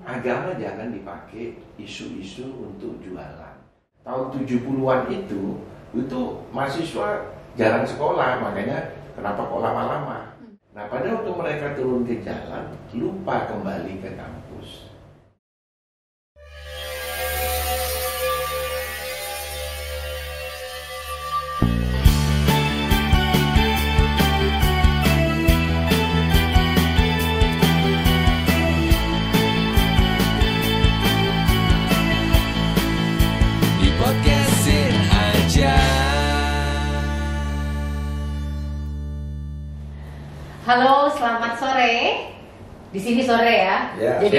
agama jangan dipakai isu-isu untuk jualan. Tahun 70-an itu mahasiswa jarang sekolah, makanya kenapa kok lama-lama. Nah, pada waktu mereka turun ke jalan, lupa kembali ke kampus. Halo, selamat sore. Di sini sore ya. Jadi,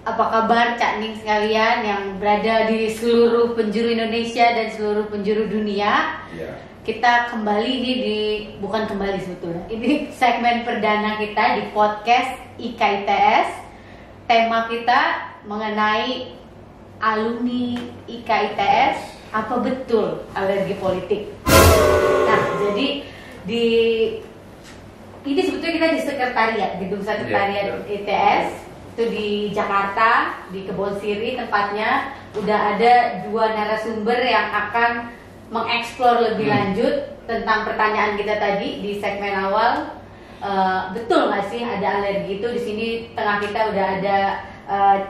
apa kabar Cak Ning sekalian yang berada di seluruh penjuru Indonesia dan seluruh penjuru dunia? Ya. Kita kembali bukan kembali sebetulnya. Ini segmen perdana kita di podcast IKITS. Tema kita mengenai alumni IKITS. Apa betul alergi politik? Nah, jadi ini sebetulnya kita di sekretariat, gedung sekretariat ITS itu di Jakarta, di Kebon Siri tempatnya. Udah ada 2 narasumber yang akan mengeksplor lebih lanjut tentang pertanyaan kita tadi di segmen awal. Betul nggak sih ada alergi itu? Di sini tengah kita udah ada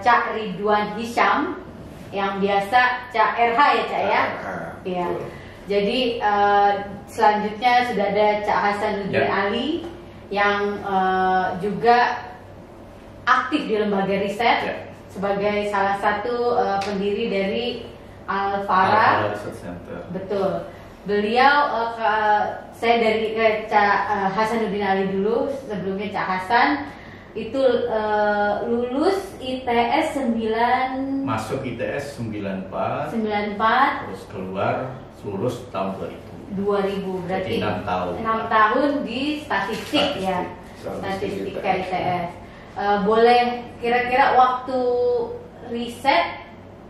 Cak Ridwan Hisham yang biasa Cak RH ya Cak ya? Iya. Jadi selanjutnya sudah ada Cak Hasanuddin Ali yang juga aktif di lembaga riset sebagai salah satu pendiri dari Al-Fara Research Center. Betul. Beliau saya dari Cak Hasanuddin Ali dulu, sebelumnya Cak Hasan itu lulus ITS 9, masuk ITS 94 terus keluar lulus tahun 2000 berarti 6 tahun. 6 tahun di statistik ya, statistika ITS. Boleh kira-kira waktu riset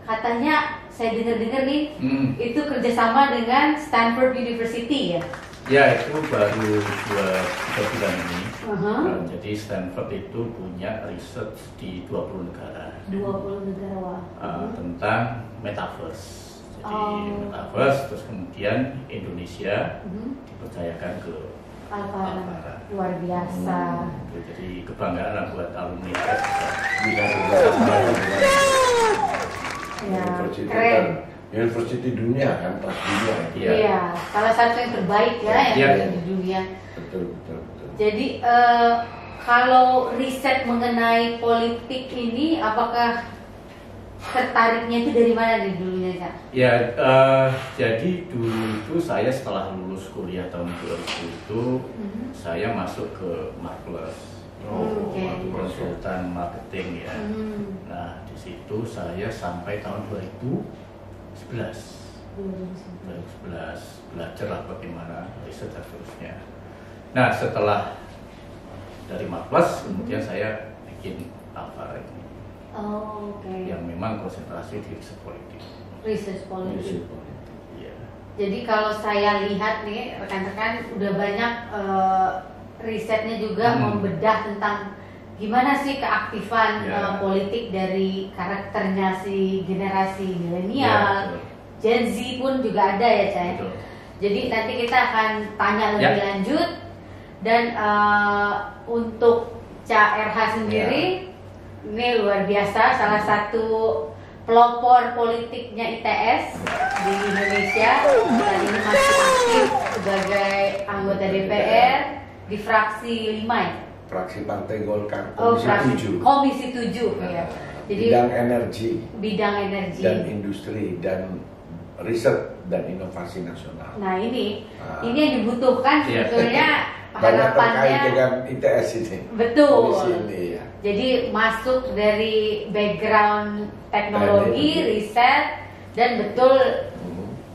katanya saya dengar-dengar nih itu kerjasama dengan Stanford University ya? Ya, itu baru 2 bulan ini. Jadi Stanford itu punya riset di 20 negara. 20 negara. Tentang metaverse. Jadi metaverse, terus kemudian Indonesia dipercayakan ke Al-Fara. Luar biasa. Jadi kebanggaan buat alumni ITS. Ya, keren. University dunia kan, kelas dunia. Iya, salah satu yang terbaik ya yang di dunia. Betul. Jadi kalau riset mengenai politik ini, apakah tertariknya itu dari mana nih dulunya Kak? Ya, jadi dulu itu saya setelah lulus kuliah tahun 2000 itu saya masuk ke Marples. Konsultan marketing ya. Nah, di situ saya sampai tahun 2011 belajar lah bagaimana riset dan seterusnya. Nah, setelah dari Marples kemudian saya bikin Al-Fara ini. Yang memang konsentrasi di riset politik. Riset politik. Iya. Jadi kalau saya lihat nih rekan-rekan udah banyak risetnya juga membedah tentang gimana sih keaktifan politik dari karakternya si generasi milenial, Gen Z pun juga ada ya Cai. Jadi nanti kita akan tanya lebih lanjut dan untuk Cak RH sendiri ini luar biasa, salah satu pelopor politiknya ITS di Indonesia. Saat ini masih aktif sebagai anggota DPR di fraksi 5 ya? Fraksi Partai Golkar, Komisi 7. Komisi 7 ya. Jadi bidang energi dan industri dan riset dan inovasi nasional. Nah ini yang dibutuhkan sebetulnya banyak terkait harapannya dengan ITS ini. Betul. Ini, ya. Jadi masuk dari background teknologi, riset dan betul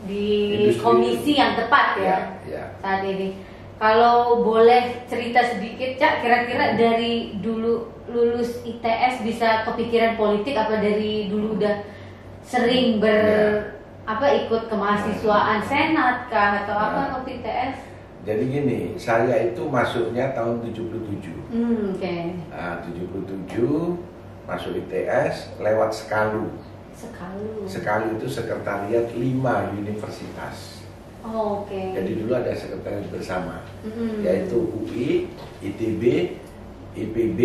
di industri, komisi yang tepat ya saat ini. Kalau boleh cerita sedikit Cak, kira-kira dari dulu lulus ITS bisa kepikiran politik apa dari dulu udah sering ikut kemahasiswaan senat kah atau apa ke ITS? Jadi gini, saya itu masuknya tahun 77. 77. masuk ITS lewat Sekalu. Sekalu itu sekretariat 5 universitas. Oke. Jadi dulu ada sekretariat bersama, yaitu UI, ITB, IPB,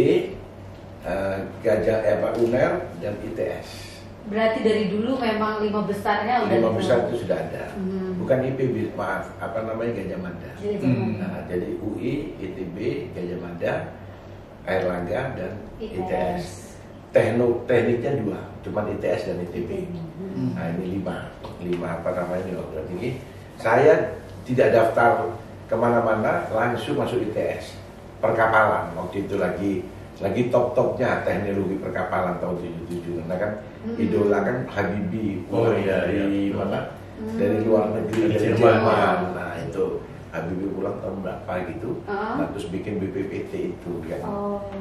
UNER, dan ITS. Berarti dari dulu memang 5 besarnya udah 5 besar itu sudah ada. Bukan IPB, maaf, Gajah Mada. Nah, jadi UI, ITB, Gajah Mada, Airlangga, dan ITS. Tekniknya 2, cuma ITS dan ITB. Nah, ini 5 Jadi saya tidak daftar kemana-mana, langsung masuk ITS. Perkapalan, waktu itu lagi top-topnya teknologi perkapalan tahun 77. Karena kan idola kan Habibie dari mana? Dari luar negeri, dari Jerman. Nah itu Habibie pulang tahun berapa gitu, nah, terus bikin BPPT itu kan.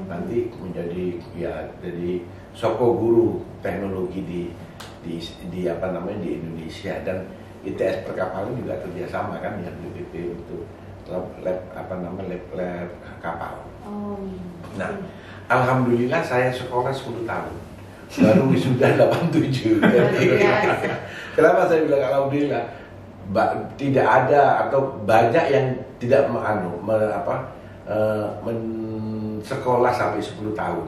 Nanti menjadi jadi soko guru teknologi di Indonesia, dan ITS perkapalan juga kerjasama kan dengan BPP untuk lab kapal. Nah, alhamdulillah saya sekolah 10 tahun. Baru wisuda 87. Kenapa saya bilang alhamdulillah? Tidak ada atau banyak yang tidak sekolah sampai 10 tahun.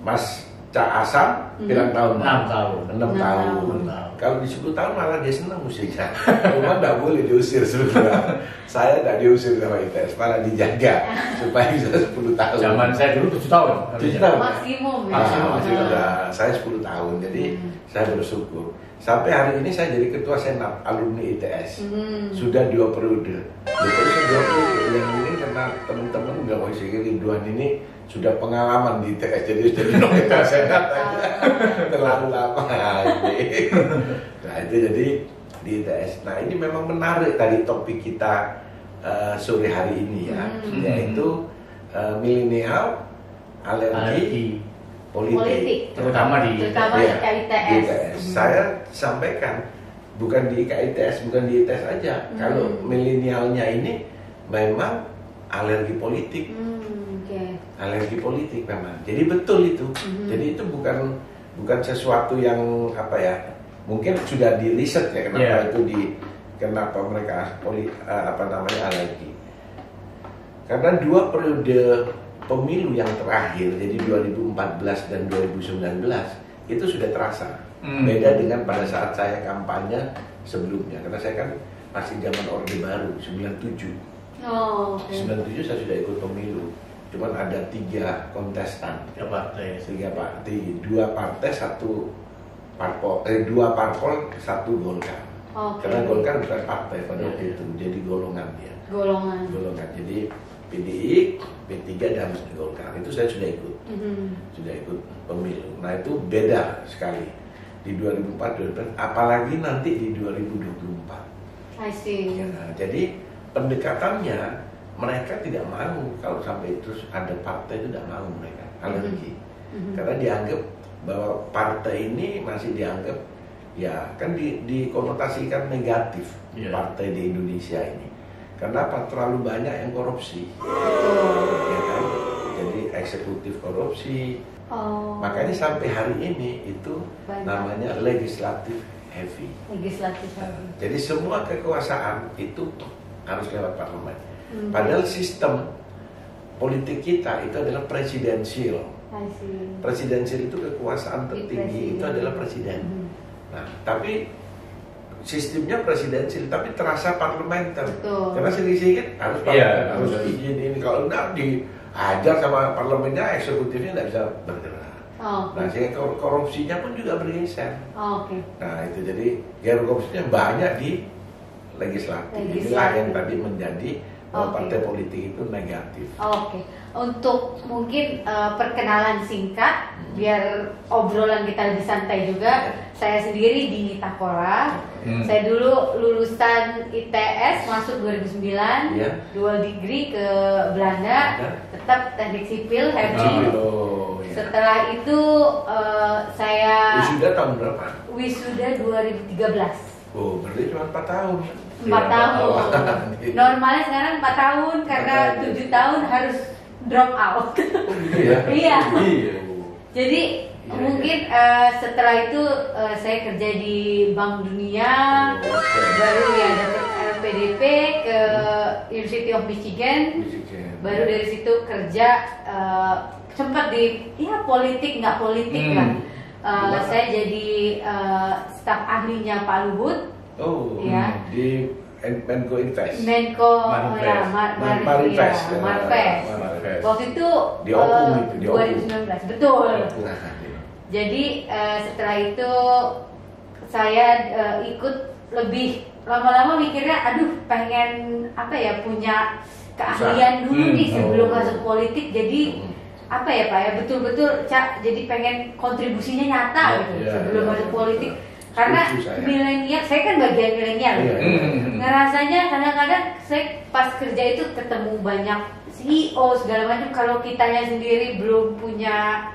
Mas Cak Asam bilang tahun 6 tahun. Kalau di 10 tahun malah dia senang musiknya. Cuma tidak boleh diusir sebenarnya. Saya tidak diusir sama ITS, malah dijaga supaya bisa 10 tahun. Zaman saya dulu 7 tahun. 7 tahun. Maksimum ya. Saya 10 tahun, jadi saya bersyukur. Sampai hari ini saya jadi ketua senat alumni ITS. Sudah 2 periode. Yang ini karena teman-teman nggak mau isi Ridwan ini sudah pengalaman di ITS, jadi ketua senat terlalu lama. Nah itu jadi di ITS. Nah ini memang menarik tadi topik kita sore hari ini ya, yaitu milenial alergi politik. Terutama di ITS. Saya sampaikan bukan di ITS, bukan di ITS aja. Kalau milenialnya ini memang alergi politik. Alergi politik memang. Jadi betul itu. Jadi itu bukan sesuatu yang mungkin sudah di riset ya kenapa mereka alergi. Karena 2 periode pemilu yang terakhir, jadi 2014 dan 2019 itu sudah terasa. Beda dengan pada saat saya kampanye sebelumnya, karena saya kan masih zaman Orde Baru 97. 97 saya sudah ikut pemilu. Cuman ada 3 kontestan, 3 partai, 2 partai, 1 parpol, 2 parpol, 1 Golkar. Karena Golkar bukan partai pada waktu itu, jadi golongan dia. Golongan. Jadi PDI, P3 dan Golkar itu saya sudah ikut, sudah ikut pemilu. Nah itu beda sekali di 2004, apalagi nanti di 2024. I see. Ya, jadi pendekatannya mereka tidak mau kalau sampai terus ada partai itu tidak mau, mereka alergi karena dianggap bahwa partai ini masih dianggap kan dikonotasikan negatif partai di Indonesia ini. Kenapa? Terlalu banyak yang korupsi, ya kan? Jadi eksekutif korupsi. Makanya sampai hari ini itu namanya legislatif heavy. Jadi semua kekuasaan itu harus lewat parlemen. Padahal sistem politik kita itu adalah presidensial. Presidensial itu kekuasaan tertinggi itu adalah presiden. Nah, tapi sistemnya presidensial tapi terasa parlementer. Karena sedikit harus parlemen, harus izin ini, kalau enggak dihajar sama parlemennya, eksekutifnya tidak bisa bergerak. Nah, sehingga korupsinya pun juga bergeser. Nah, itu jadi korupsinya banyak di legislatif. Inilah yang tadi menjadi partai politik itu negatif. Untuk mungkin perkenalan singkat biar obrolan kita lebih santai juga. Saya sendiri di Tapora. Saya dulu lulusan ITS masuk 2009, dual degree ke Belanda, tetap teknik sipil heavy. Setelah itu saya wisuda tahun berapa? Wisuda 2013. Oh, berarti cuma 4 tahun. 4 tahun. Normalnya sekarang 4 tahun karena 7 tahun harus drop out. Iya. Iya. Jadi setelah itu saya kerja di Bank Dunia, baru ya dapat LPDP ke University of Michigan. Baru dari situ kerja sempat di politik nggak politik lah. Saya jadi staf ahlinya Pak Luhut. Ya. Di Menko Invest. Marves. Waktu itu di Opung itu, di 2019, betul. Jadi setelah itu saya ikut lebih lama-lama mikirnya, aduh pengen punya keahlian dulu nih sebelum masuk politik. Jadi Pak ya betul-betul jadi pengen kontribusinya nyata gitu sebelum masuk politik. Karena milenial, saya kan bagian milenial, ngerasanya kadang-kadang saya pas kerja itu ketemu banyak CEO segala macam. Kalau kitanya sendiri belum punya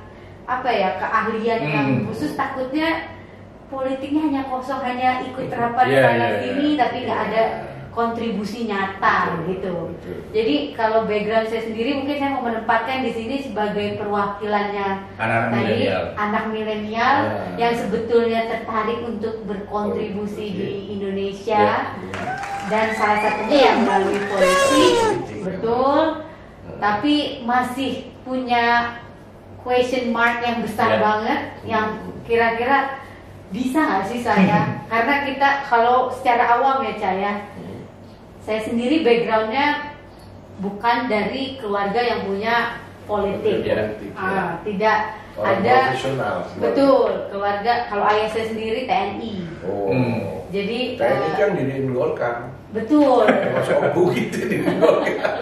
keahlian yang khusus, takutnya politiknya hanya kosong, hanya ikut rapat sana sini, tapi nggak ada kontribusi nyata gitu. Jadi kalau background saya sendiri, mungkin saya mau menempatkan di sini sebagai perwakilannya anak milenial yang sebetulnya tertarik untuk berkontribusi di Indonesia, dan salah satunya yang melalui politik, betul. Tapi masih punya question mark yang besar banget, yang kira-kira bisa nggak sih saya? Karena kita kalau secara awam ya Caya, saya sendiri backgroundnya bukan dari keluarga yang punya politik, tidak orang ada profesional. Betul, keluarga. Kalau ayah saya sendiri TNI. Jadi TNI kan diriin Golkar. Betul. Masuk Opung gitu diriin Golkar.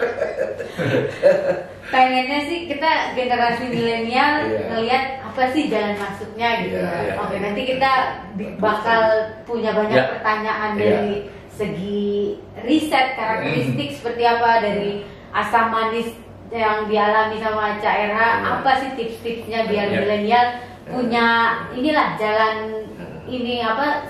Pengennya sih kita generasi milenial ngelihat apa sih jalan masuknya gitu. Oke, nanti kita bakal punya banyak pertanyaan dari segi riset karakteristik seperti apa, dari asam manis yang dialami sama Cak Erha, apa sih tips-tipsnya biar milenial punya jalan ini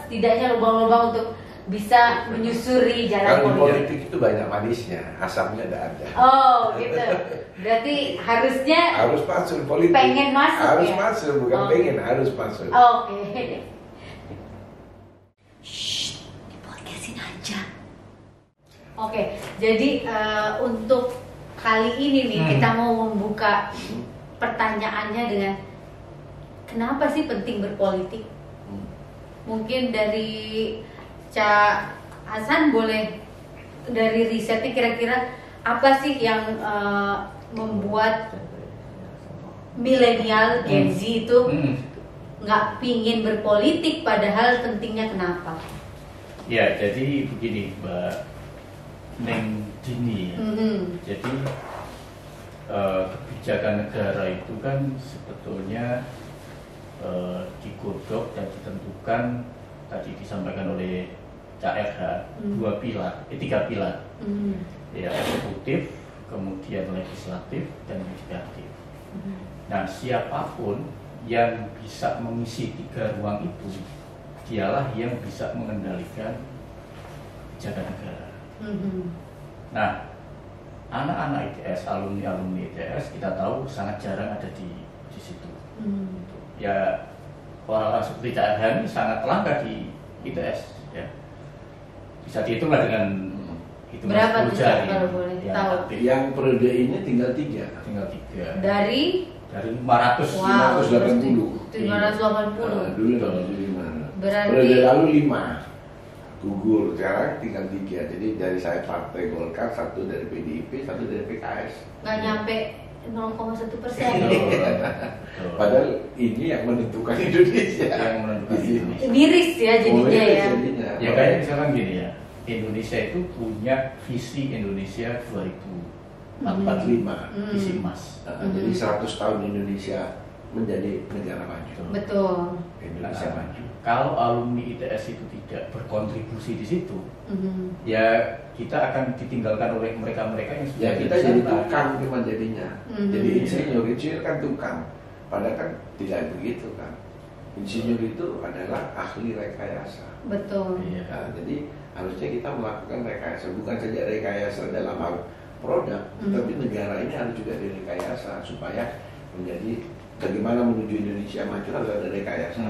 setidaknya lubang-lubang untuk bisa menyusuri jalan politik. Politik itu banyak manisnya, asamnya tidak ada. Oh gitu. Berarti harusnya harus masuk politik. Pengen masuk harus masuk, bukan pengen, harus masuk. Oke. Oke, jadi untuk kali ini nih kita mau membuka pertanyaannya dengan kenapa sih penting berpolitik? Mungkin dari Cak Hasan boleh, dari risetnya kira-kira apa sih yang membuat milenial Gen Z itu nggak pingin berpolitik, padahal pentingnya kenapa? Ya, jadi begini Mbak Neng Dini. Jadi kebijakan negara itu kan sebetulnya digodok dan ditentukan, tadi disampaikan oleh Cak Erha, tiga pilar. Ya, eksekutif, kemudian legislatif, dan yudikatif. Nah, siapapun yang bisa mengisi tiga ruang itu, dialah yang bisa mengendalikan kebijakan negara. Nah, anak-anak ITS, alumni ITS, kita tahu sangat jarang ada di situ. Ya, orang-orang seperti Cak Erha ini sangat langka di ITS. Ya, bisa dihitung lah dengan hitungan berapa tuh jari. kalau boleh tahu? Yang periode ini tinggal 3. Dari 500. 580. 580. Dulu 5. Berarti periode lalu 5 gugur, sekarang tinggal 3. Jadi dari saya partai Golkar, 1 dari PDIP, 1 dari PKS. nggak nyampe 0,1%. Padahal ini yang menentukan Indonesia. Miris ya jadinya ya. Ya kayak misalkan gini ya, Indonesia itu punya visi Indonesia 2045, visi emas. Jadi 100 tahun Indonesia menjadi negara maju. Betul. Indonesia maju. Kalau alumni ITS itu tidak berkontribusi di situ, ya kita akan ditinggalkan oleh mereka-mereka yang sudah kita jadi tukang cuma jadinya. Jadi insinyur kan tukang. Padahal kan tidak begitu kan. Insinyur itu adalah ahli rekayasa. Betul. Nah, jadi harusnya kita melakukan rekayasa, bukan saja rekayasa dalam hal produk, tapi negara ini harus juga direkayasa supaya menjadi bagaimana menuju Indonesia maju harus ada rekayasa.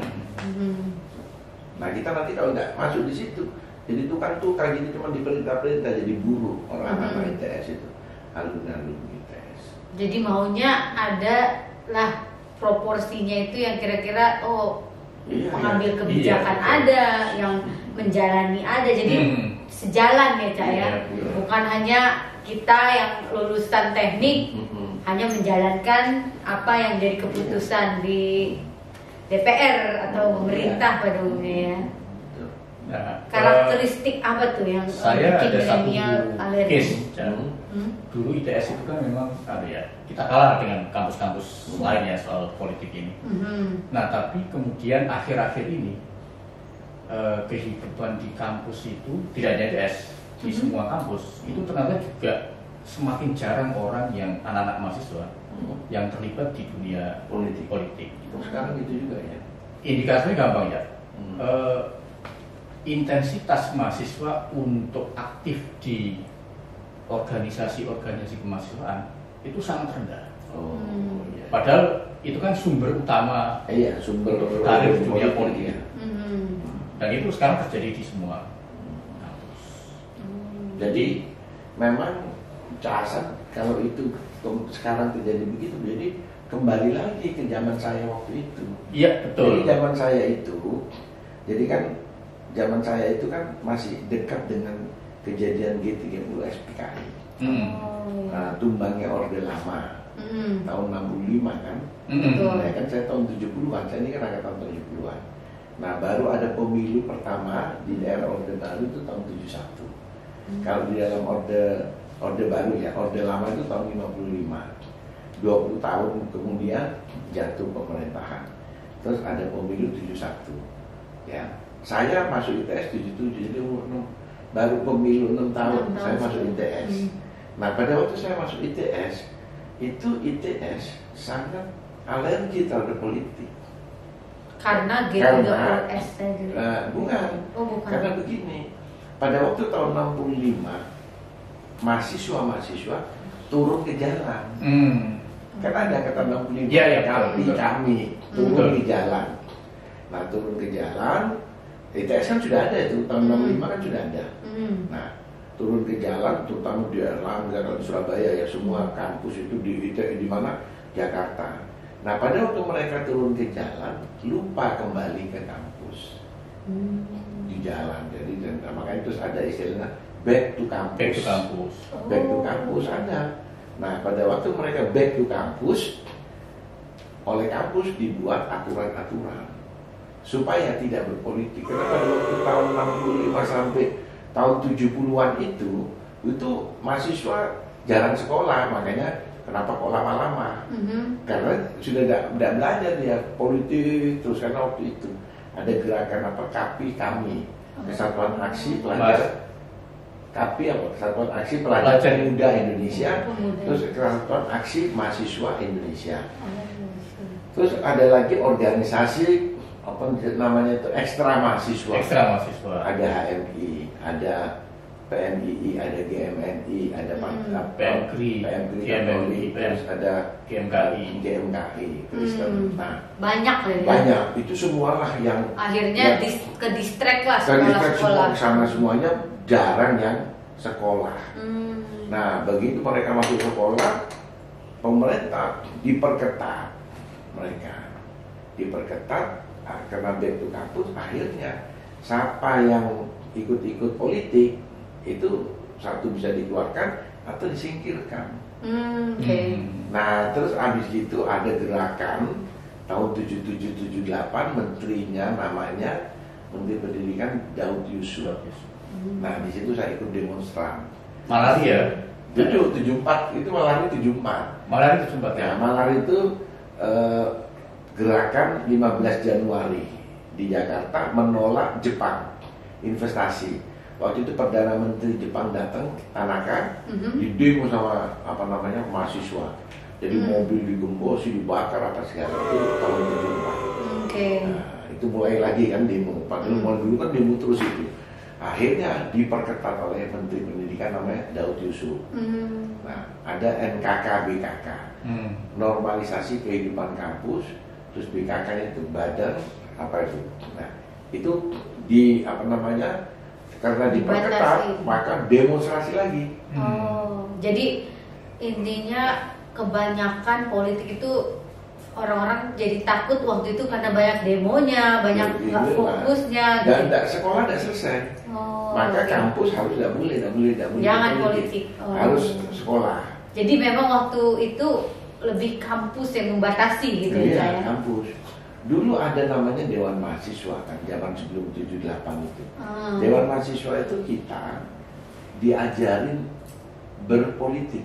Nah kita nanti kalau nggak masuk di situ, jadi tukang ini cuma diperintah-perintah jadi buruh orang-orang ITS itu, alumni ITS. Jadi maunya ada lah proporsinya itu yang kira-kira pengambil kebijakan ada, yang menjalani ada, jadi sejalan ya Cak ya. Bukan hanya kita yang lulusan teknik hanya menjalankan apa yang jadi keputusan di DPR atau pemerintah pada umumnya ya. Nah, karakteristik apa tuh yang saya ada satu alergi? case. Dulu ITS itu kan memang kita kalah dengan kampus-kampus lainnya soal politik ini. Nah tapi kemudian akhir-akhir ini kehidupan di kampus itu tidak hanya ITS, di semua kampus itu ternyata juga semakin jarang orang yang anak-anak mahasiswa yang terlibat di dunia politik. Sekarang itu juga ya. Indikasinya gampang ya. Intensitas mahasiswa untuk aktif di organisasi-organisasi kemahasiswaan itu sangat rendah. Iya. Padahal itu kan sumber utama sumber karir dunia politik. Dan itu sekarang terjadi di semua kampus. Jadi memang Hasan kalau itu sekarang terjadi begitu, jadi kembali lagi ke zaman saya waktu itu. Iya betul. Jadi zaman saya itu, zaman saya itu kan masih dekat dengan kejadian G30 SPKI. Nah, tumbangnya Orde Lama tahun 65 kan. Nah, kan saya tahun 70-an, saya ini kan angkatan 70-an. Nah baru ada pemilu pertama di daerah Orde Baru itu tahun 71. Kalau di dalam Orde Baru ya, Orde Lama itu tahun 55. 20 tahun kemudian jatuh pemerintahan. Terus ada pemilu 71. Ya. Saya masuk ITS 77, jadi baru pemilu 6 tahun saya masuk ITS. Nah pada waktu saya masuk ITS, itu ITS sangat alergi terhadap politik. Karena G30S bukan. Karena begini, pada waktu tahun 65 mahasiswa turun ke jalan. Kan ada kata 65 kami turun ke jalan. Nah turun ke jalan, ITS kan sudah ada itu tahun 65 kan sudah ada. Nah turun ke jalan, terutama di Erlangga, di Surabaya ya, semua kampus itu di mana? Jakarta. Nah pada waktu mereka turun ke jalan, lupa kembali ke kampus. Di jalan, jadi makanya terus ada istilahnya back to campus. Back to campus ada. Nah pada waktu mereka back to campus, oleh kampus dibuat aturan-aturan supaya tidak berpolitik. Karena pada waktu tahun 65 sampai tahun 70-an itu mahasiswa jarang sekolah, makanya kenapa kok lama-lama? Karena sudah tidak belajar dia politik terus, karena waktu itu ada gerakan kami Kesatuan Aksi Pelajar Kesatuan Aksi Pelajar Muda Indonesia, terus Kesatuan Aksi Mahasiswa Indonesia. Terus ada lagi organisasi namanya itu ekstra mahasiswa. Ada HMI, ada PMII, ada GMNI, ada PMKRI, terus ada GMKI Kristen. Nah, banyak itu semualah yang akhirnya ke distrik lah sekolah. Sama semuanya jarang yang sekolah. Nah begitu mereka masuk sekolah, pemerintah diperketat karena back to campus. Akhirnya siapa yang ikut politik itu satu bisa dikeluarkan atau disingkirkan. Nah terus abis itu ada gerakan tahun 77-78, menterinya namanya Menteri Pendidikan Daud Yusuf. Nah di situ saya ikut demonstran. Malari ya? 74 itu Malari 74. Malari 74 ya. Malari itu gerakan 15 Januari di Jakarta menolak Jepang investasi. Waktu itu Perdana Menteri Jepang datang, Tanaka, di demo sama mahasiswa. Jadi mobil digembosi, dibakar apa segala, itu tahun 74. Nah, itu mulai lagi kan demo. Padahal dulu kan demo terus itu. Akhirnya diperketat oleh Menteri Pendidikan namanya Daud Yusuf. Nah, ada NKK BKK, normalisasi kehidupan kampus, terus BKK itu badan apa itu. Nah, itu di apa namanya? Karena diperketat, maka demonstrasi lagi. Jadi intinya kebanyakan politik itu orang-orang jadi takut waktu itu karena banyak demonya, banyak nggak fokusnya. Dan sekolah tidak selesai. Maka kampus harus tidak boleh jangan politik. Harus sekolah. Jadi memang waktu itu lebih kampus yang membatasi gitu ya. Kampus. Dulu ada namanya Dewan Mahasiswa kan, zaman sebelum 78 itu. Dewan Mahasiswa itu kita diajarin berpolitik.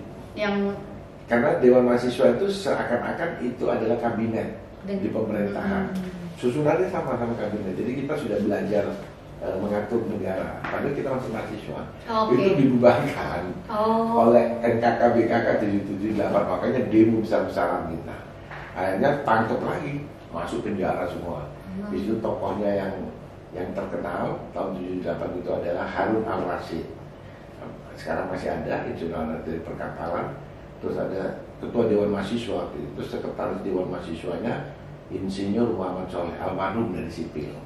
Karena Dewan Mahasiswa itu seakan-akan itu adalah kabinet di pemerintahan. Susunannya sama-sama kabinet. Jadi kita sudah belajar mengatur negara. Padahal kita masih mahasiswa. Itu dibubarkan oleh NKK BKK 778. Makanya demo besar-besaran kita. Akhirnya tangkap lagi, masuk penjara semua. Di situ tokohnya yang terkenal tahun 78 itu adalah Harun Al-Rashid. Sekarang masih ada, insinyur dari perkapalan. Terus ada ketua Dewan Mahasiswa, terus sekretaris Dewan Mahasiswanya Insinyur Muhammad Soleh almarhum dari sipil.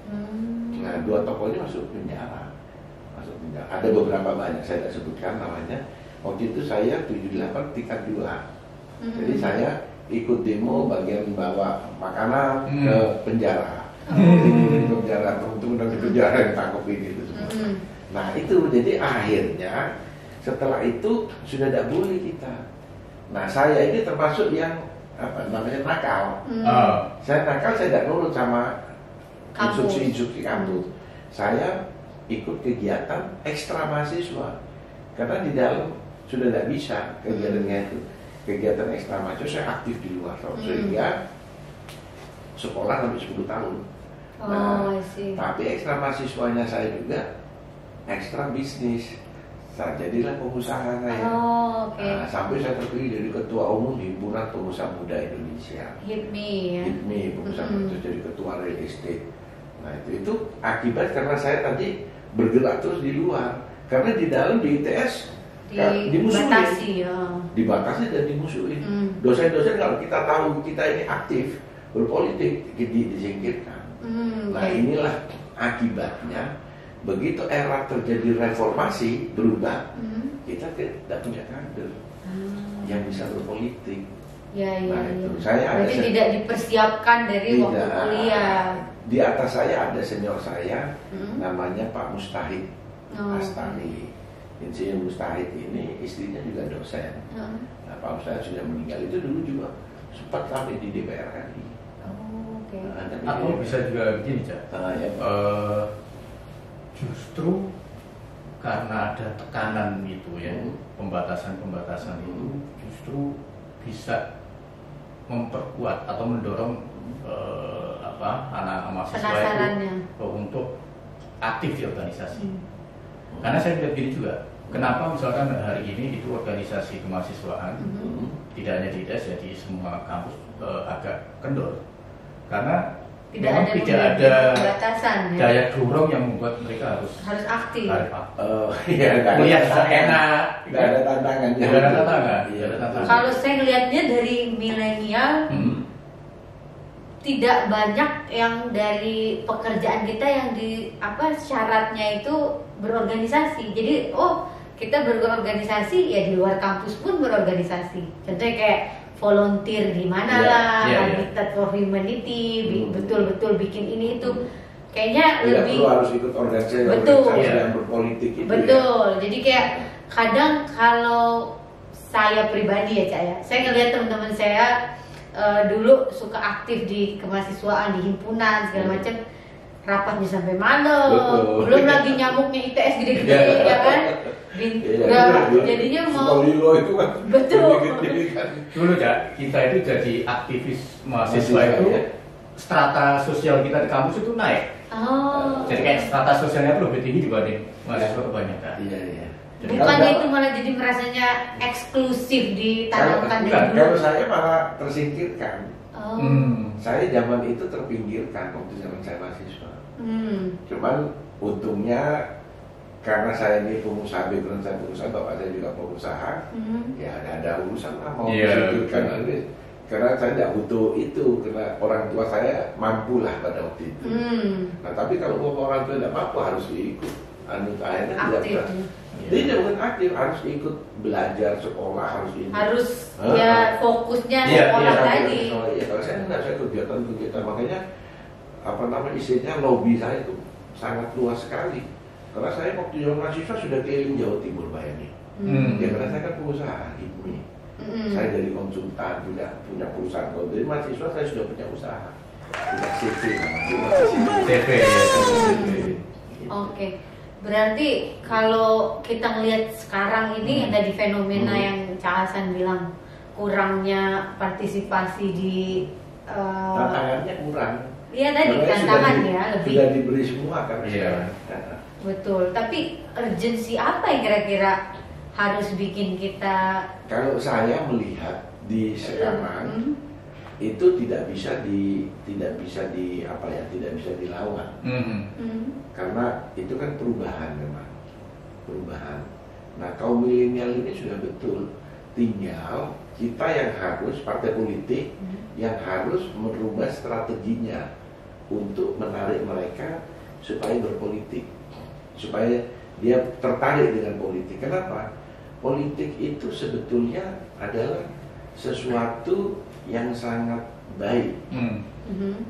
Nah, dua tokoh ini masuk penjara. Ada beberapa banyak, saya tidak sebutkan namanya. Waktu itu saya 78 tingkat 2. Jadi saya ikut demo bagian bawa makanan ke penjara. Di penjara, teman-teman di penjara yang tangkap ini itu semua. Nah itu, jadi akhirnya setelah itu sudah tidak boleh kita. Nah saya ini termasuk yang apa namanya nakal. Saya nakal, saya tidak nurut sama instruksi kampus. Saya ikut kegiatan ekstra mahasiswa karena di dalam sudah tidak bisa kegiatannya itu. Kegiatan ekstra mahasiswa saya aktif di luar, sehingga sekolah sampai 10 tahun. Nah, tapi ekstra mahasiswanya saya juga ekstra bisnis. Nah, jadilah pengusaha saya. Nah, sampai saya terpilih jadi ketua umum Himpunan Pengusaha Muda Indonesia. HIPMI ya. HIPMI, pengusaha terus jadi ketua real estate. Nah, itu akibat karena saya tadi bergerak terus di luar. Karena di dalam di ITS dibatasi dan dimusuhin. Dosen-dosen kalau kita tahu kita ini aktif berpolitik, disingkirkan. Nah, inilah akibatnya. Begitu era terjadi reformasi berubah, kita tidak punya kader yang bisa berpolitik. Itu saya berarti tidak dipersiapkan dari waktu kuliah. Di atas saya ada senior saya, namanya Pak Mustahid Astari. Insinyur Mustahid ini istrinya juga dosen. Nah, Pak Mustahid sudah meninggal, itu dulu juga sempat sampai di DPR RI. Atau bisa juga begini, Cak. Justru karena ada tekanan itu ya, pembatasan itu justru bisa memperkuat atau mendorong anak-anak mahasiswa itu untuk aktif di organisasi. Karena saya lihat gini juga, kenapa misalkan hari ini itu organisasi kemahasiswaan tidak hanya di ITS ya, di semua kampus agak kendor karena tidak ada batasan, daya dorong yang membuat mereka harus aktif. Melihat enak, tidak ada tantangan. Kalau saya ngelihatnya dari milenial, tidak banyak yang dari pekerjaan kita yang di syaratnya itu berorganisasi. Jadi kita berorganisasi ya di luar kampus pun berorganisasi. Contohnya kayak volunteer di mana Habitat for Humanity, betul-betul bikin ini itu kayaknya lebih harus ikut organisasi yang berpolitik itu. Betul. Jadi kayak kadang kalau saya pribadi ya Cak ya, saya ngelihat teman-teman saya dulu suka aktif di kemahasiswaan, di himpunan segala macam, rapatnya sampai malam, belum lagi nyamuknya ITS gede-gede ya kan. Jadinya mau itu kan betul. Dulu ya kita itu jadi aktivis mahasiswa itu strata sosial kita di kampus itu naik. Jadi kayak strata sosialnya itu lebih tinggi dibanding mahasiswa kebanyakan. Bukannya itu malah jadi merasanya eksklusif ditanamkan di dulu. Kalau saya malah tersingkirkan. Saya zaman itu terpinggirkan waktu zaman saya mahasiswa. Cuman untungnya karena saya ini pengusaha, background saya pengusaha, bapak saya juga pengusaha, ya ada urusan lah mau disingkirkan ini. Karena saya tidak butuh itu, karena orang tua saya mampu lah pada waktu itu. Nah tapi kalau orang tua tidak mampu harus diikut. Akhirnya tidak bisa. Tidak bukan aktif, harus ikut belajar sekolah, harus ini. Harus ya fokusnya sekolah tadi. Ya, kalau saya tidak, saya kegiatan, makanya apa namanya istilahnya lobby saya itu sangat luas sekali. Karena saya waktu zaman mahasiswa sudah keliling Jawa Timur, bayangin. Ya karena saya kan pengusaha, IPMI. Saya jadi konsultan, punya perusahaan. Jadi mahasiswa saya sudah punya usaha, punya CV, CV ya. Oke, berarti kalau kita ngelihat sekarang ini ada di fenomena yang Cak Hasan bilang kurangnya partisipasi di tantangannya kurang. Iya tadi tantangan ya lebih. Sudah diberi semua kan. Iya. Betul. Tapi urgensi apa yang kira-kira harus bikin kita? Kalau saya melihat di sekarang itu tidak bisa dilawan. Karena itu kan perubahan memang. Perubahan. Nah, kaum milenial ini sudah betul. Tinggal kita yang harus, partai politik yang harus merubah strateginya untuk menarik mereka supaya berpolitik, supaya dia tertarik dengan politik. Kenapa? Politik itu sebetulnya adalah sesuatu yang sangat baik.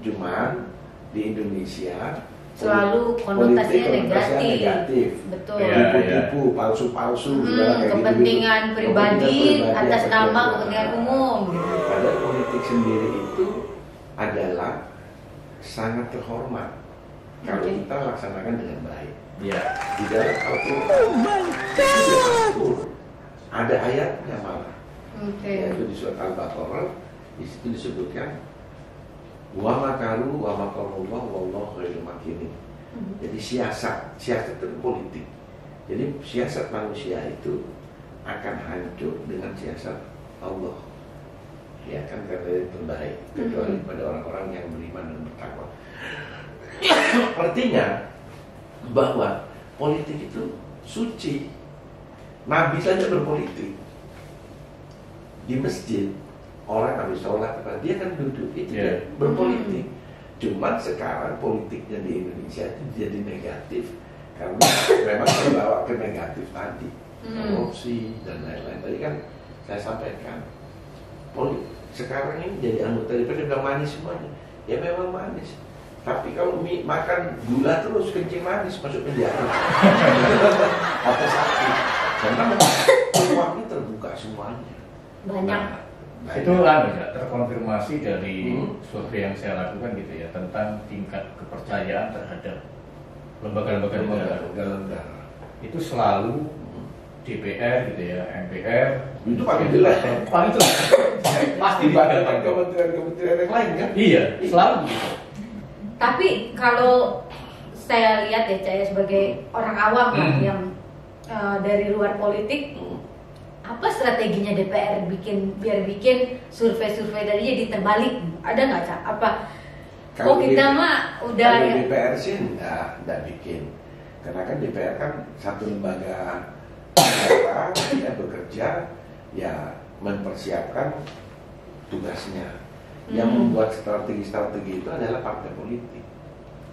Cuman di Indonesia selalu konotasinya negatif. Betul. Tipu-tipu, palsu-palsu, kepentingan pribadi atas nama kepentingan umum. Padahal politik sendiri itu adalah sangat terhormat kalau kita laksanakan dengan baik. Ya. Di dalam Al-Quran ada ayatnya malah. Yaitu di surat Al-Baqarah, di situ disebutkan wa makaru wa makarullah wallahu khairul makirin. Jadi siasat itu politik. Jadi siasat manusia itu akan hancur dengan siasat Allah. Ya kan, karena itu terbaik kecuali pada orang-orang yang beriman dan bertakwa. Artinya bahwa politik itu suci. Nabi saja berpolitik di masjid. Orang habis sholat, dia kan duduk itu dia berpolitik. Cuman sekarang politiknya di Indonesia itu jadi negatif karena memang terbawa ke negatif tadi, korupsi dan lain-lain. Tadi kan saya sampaikan, sekarang ini jadi anggota DPR udah manis semuanya. Ya memang manis. Tapi kalau makan gula terus kencing manis masuk penjara atau sakit. Karena peluangnya terbuka semuanya. Banyak. Itu terkonfirmasi dari survei yang saya lakukan gitu ya, tentang tingkat kepercayaan terhadap lembaga-lembaga negara. Itu selalu DPR gitu ya, MPR itu paling jelas. Paling jelas. Pasti dibandingkan kementerian yang lain kan? Iya, selalu gitu. Tapi kalau saya lihat ya, saya sebagai orang awam yang dari luar politik, apa strateginya DPR biar bikin survei-survei tadi jadi terbalik? Ada nggak, Cak? Apa? Kok kita mah udah kalau DPR sih enggak bikin. Karena kan DPR kan satu lembaga negara, dia bekerja ya mempersiapkan tugasnya. Yang membuat strategi-strategi itu adalah partai politik.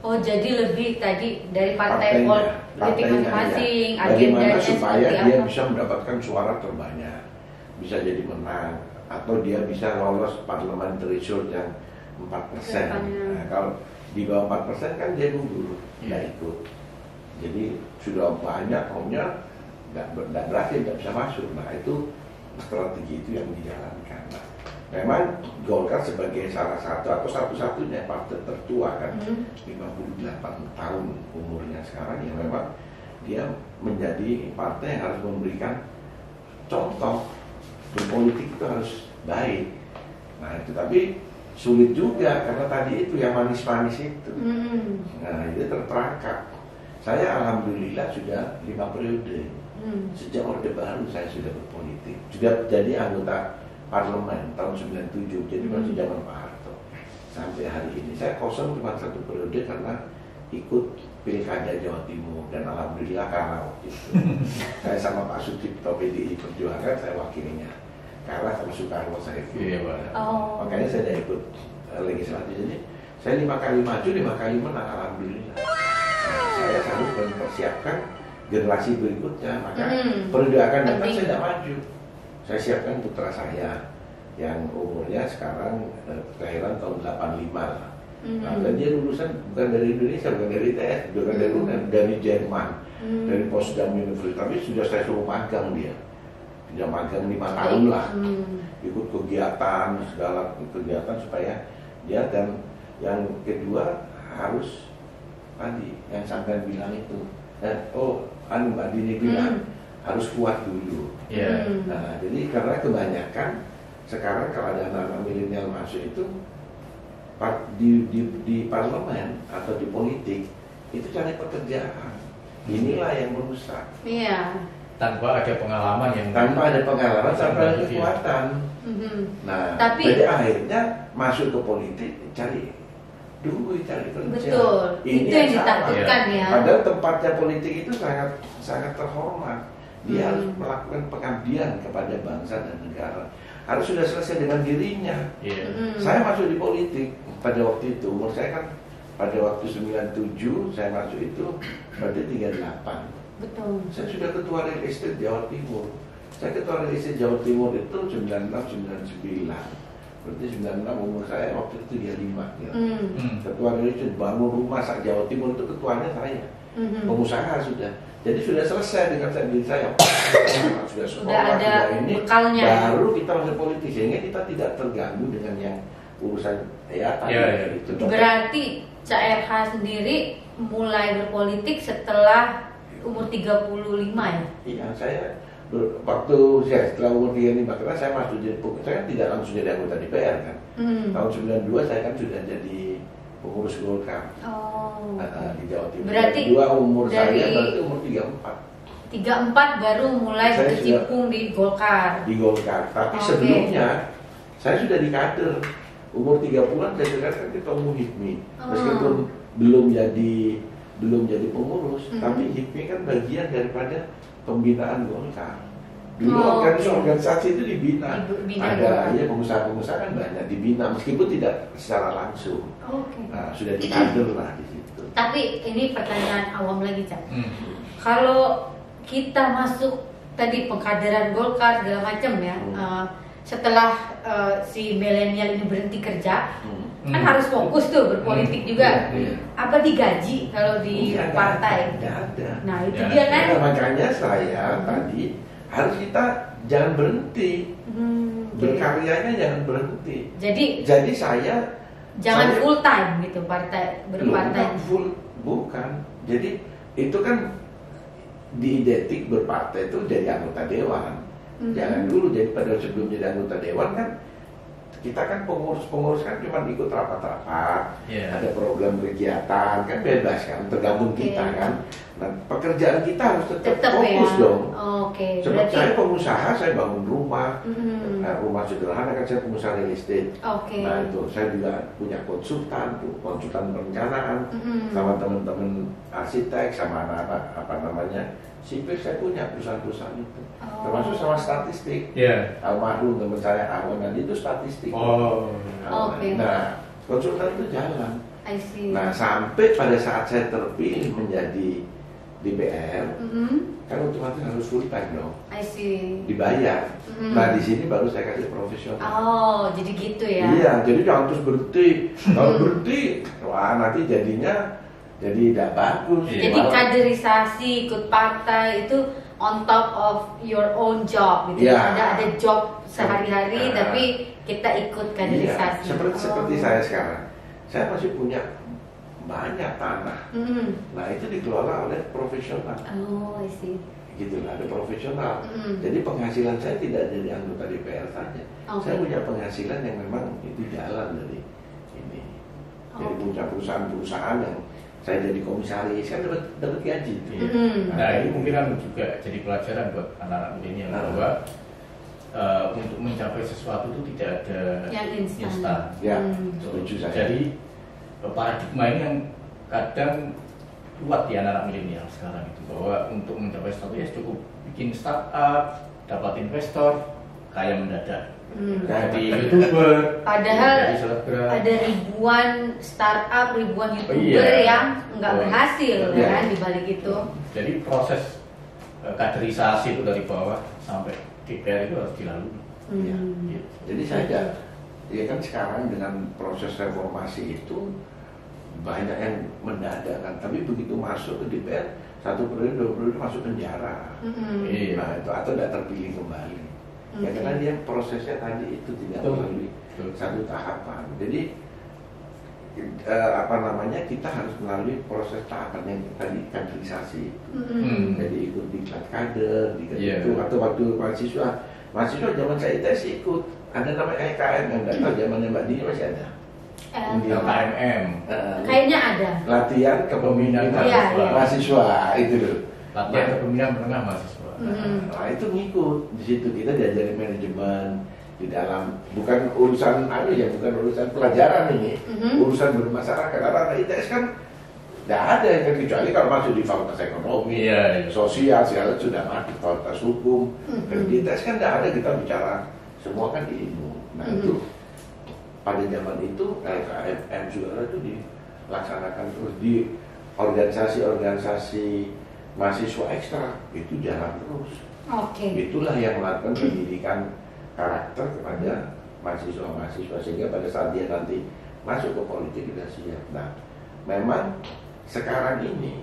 Oh, jadi lebih tadi dari partai politik masing-masing, bagaimana supaya dia bisa mendapatkan suara terbanyak, bisa jadi menang, atau dia bisa lolos parliament threshold yang 4%. Nah, kalau di bawah 4% kan dia gugur, nggak ikut. Jadi sudah banyak maunya nggak berhasil, nggak bisa masuk. Nah itu strategi itu yang dijalankan. Nah, memang Golkar sebagai salah satu atau satu-satunya partai tertua kan, 58 tahun umurnya sekarang, ya memang dia menjadi partai yang harus memberikan contoh. Berpolitik itu harus baik. Nah itu tapi sulit juga karena tadi itu yang manis-manis itu. Nah itu terperangkap. Saya alhamdulillah sudah 5 periode. Sejak Orde Baru saya sudah berpolitik. Juga jadi anggota parlemen tahun 97, jadi masih zaman Pak Harto. Sampai hari ini saya kosong cuma 1 periode karena ikut Pilkada Jawa Timur dan alhamdulillah karena waktu itu saya sama Pak Sucipto PDI Perjuangan, saya wakilnya, kalah sama Soekarno Saiful. Makanya saya tidak ikut legislatif. Jadi saya 5 kali maju, 5 kali menang, alhamdulillah. Nah, saya selalu mempersiapkan generasi berikutnya, maka periode akan datang saya tidak maju. Saya siapkan putra saya yang umurnya sekarang kelahiran tahun 85 lah. Nah, dan dia lulusan bukan dari Indonesia, bukan dari ITS, bukan dari Jerman, dari Potsdam University, tapi sudah saya suruh magang dia. Dia magang 5 tahun lah, ikut kegiatan, segala kegiatan supaya dia, dan yang kedua harus tadi yang sampai bilang itu, Mbak Dini bilang harus kuat dulu. Nah, jadi karena kebanyakan sekarang kalau ada anak-anak milenial masuk itu di parlemen atau di politik itu cari pekerjaan, inilah yang merusak. Tanpa ada pengalaman tanpa ada kekuatan. Nah, jadi akhirnya masuk ke politik cari duit, cari kerja. Betul. Ini itu yang ditakutkan ya. Padahal tempatnya politik itu sangat terhormat. Dia harus melakukan pengabdian kepada bangsa dan negara. Harus sudah selesai dengan dirinya. Saya masuk di politik pada waktu itu, umur saya kan pada waktu 97 saya masuk itu pada 38. Betul. Saya sudah ketua real estate Jawa Timur. Saya ketua real estate Jawa Timur itu 96-99. Berarti 96 umur saya waktu itu 35 ya. Ketua real estate bangun rumah sak Jawa Timur itu ketuanya saya. Pengusaha sudah. Jadi sudah selesai dengan diri saya. Sudah sekolah, ada sudah ini, bekalnya. baru kita masuk politik sehingga kita tidak terganggu dengan yang urusan itu. Berarti Cak RH sendiri mulai berpolitik setelah umur 35 ya? Iya, saya setelah umur 35 karena saya masuk jadi saya kan tidak langsung jadi anggota DPR kan. Tahun 92 saya kan sudah jadi pengurus Golkar. Di Jawa Timur. Berarti umur dari saya berarti umur 34. 34 baru mulai berkecimpung di Golkar. Di Golkar. Tapi sebelumnya saya sudah di kader. Umur 30-an saya dengarkan ketua umum HIPMI. Meskipun belum jadi pengurus, tapi HIPMI kan bagian daripada pembinaan Golkar. Dulu organisasi itu dibina. Ada pengusaha-pengusaha kan banyak dibina meskipun tidak secara langsung. Nah, sudah di kader lah di situ. Tapi ini pertanyaan awam lagi, Cak. Kalau kita masuk tadi pengkaderan Golkar segala macam ya, setelah si milenial ini berhenti kerja, kan harus fokus tuh berpolitik juga. Apa digaji kalau di partai? Tidak ada. Nah itu dia kan. Makanya saya tadi harus kita jangan berhenti, berkaryanya jangan berhenti. Jadi saya jangan full time gitu berpartai. Bukan. Jadi itu kan diidentik berpartai itu jadi anggota dewan. Jangan dulu, jadi pada sebelum jadi anggota dewan kan kita kan pengurus kan cuma ikut rapat-rapat, ada program kegiatan kan bebas kan, tergantung kita kan. Nah, pekerjaan kita harus tetap fokus dong. Sebab saya pengusaha, saya bangun rumah, rumah sederhana kan, saya pengusaha real estate. Nah itu saya juga punya konsultan perencanaan sama teman-teman arsitek, sama anak-anak sipil, saya punya perusahaan-perusahaan itu. Termasuk sama statistik. Almarhum teman saya Awan itu statistik. Nah, konsultan itu jalan. Nah, sampai pada saat saya terpilih menjadi DPR, kan otomatis harus full time dong. Dibayar. Nah, di sini baru saya kasih profesional. Jadi gitu ya. Iya, jadi jangan terus berhenti. Kalau berhenti, wah nanti jadinya jadi tidak bagus. Jadi kaderisasi ikut partai itu on top of your own job gitu. Ada job sehari-hari tapi kita ikut kaderisasi. Seperti saya sekarang. Saya masih punya banyak tanah. Nah, itu dikelola oleh profesional. I see. Gitu lah, ada profesional. Jadi penghasilan saya tidak jadi anggota DPR saja. Saya punya penghasilan yang memang itu jalan dari ini. Jadi punya perusahaan-perusahaan yang saya jadi komisaris kan dapat gaji. Nah, ini mungkin kan juga jadi pelajaran buat anak-anak milenial bahwa untuk mencapai sesuatu itu tidak ada yang instan. Ya, setuju saya. Jadi paradigma ini yang kadang kuat di anak-anak milenial sekarang itu, bahwa untuk mencapai sesuatu ya cukup bikin startup, dapat investor, kaya mendadak. Jadi YouTuber, padahal jadi selebgram. ada ribuan startup, ribuan YouTuber yang nggak berhasil kan di balik itu. Jadi proses kaderisasi itu dari bawah sampai DPR itu harus dilalui. Ya. Jadi saja, ya kan sekarang dengan proses reformasi itu banyak yang mendadak kan, tapi begitu masuk ke DPR 1 periode 2 periode masuk penjara. Nah itu atau tidak terpilih kembali. Ya karena dia prosesnya tadi itu tidak melalui satu tahapan. Jadi kita harus melalui proses tahapan yang tadi kaderisasi. Jadi ikut diklat kader, itu atau waktu mahasiswa zaman saya ITS ikut. Ada namanya EKM yang nggak tahu zamannya Mbak Dini masih ada. LKMM. Kayaknya ada. Latihan kepemimpinan mahasiswa itu dulu. Latihan kepemimpinan menengah mahasiswa. Nah itu ngikut di situ, kita diajari manajemen di dalam, bukan urusan bukan urusan pelajaran ini, urusan bermasyarakat. Karena ITS kan tidak ada yang kecuali kalau masuk di fakultas ekonomi, sosial segala sudah masuk fakultas hukum. Di ITS kan tidak ada, kita bicara semua kan di ilmu. Nah itu pada zaman itu LKMM juga itu dilaksanakan terus di organisasi-organisasi mahasiswa ekstra itu jalan terus. Itulah yang melakukan pendidikan karakter kepada mahasiswa-mahasiswa sehingga pada saat dia nanti masuk ke politik sudah siap. Nah, memang sekarang ini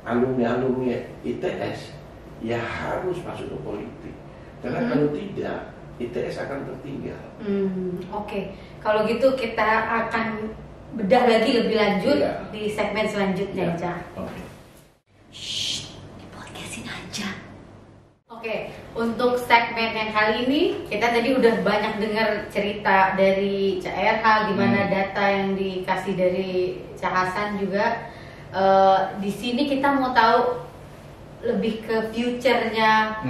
alumni ITS ya harus masuk ke politik karena kalau tidak ITS akan tertinggal. Kalau gitu kita akan bedah lagi lebih lanjut di segmen selanjutnya, Ca. Di podcastin aja. Untuk segmen yang kali ini kita tadi udah banyak dengar cerita dari Ca RH, gimana data yang dikasih dari Ca Hasan juga. Di sini kita mau tahu lebih ke future-nya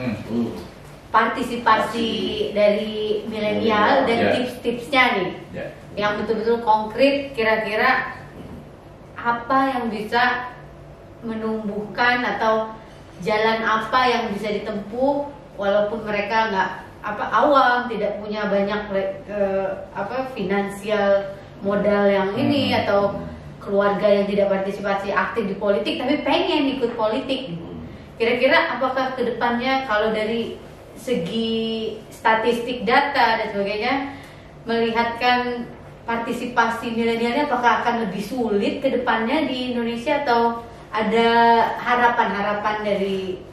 partisipasi dari milenial dan tips-tipsnya nih, yang betul-betul konkret. Kira-kira apa yang bisa menumbuhkan atau jalan apa yang bisa ditempuh walaupun mereka nggak awam, tidak punya banyak finansial modal yang ini, atau keluarga yang tidak partisipasi aktif di politik tapi pengen ikut politik. Kira-kira apakah kedepannya kalau dari segi statistik data dan sebagainya melihatkan partisipasi milenialnya apakah akan lebih sulit ke depannya di Indonesia, atau ada harapan-harapan dari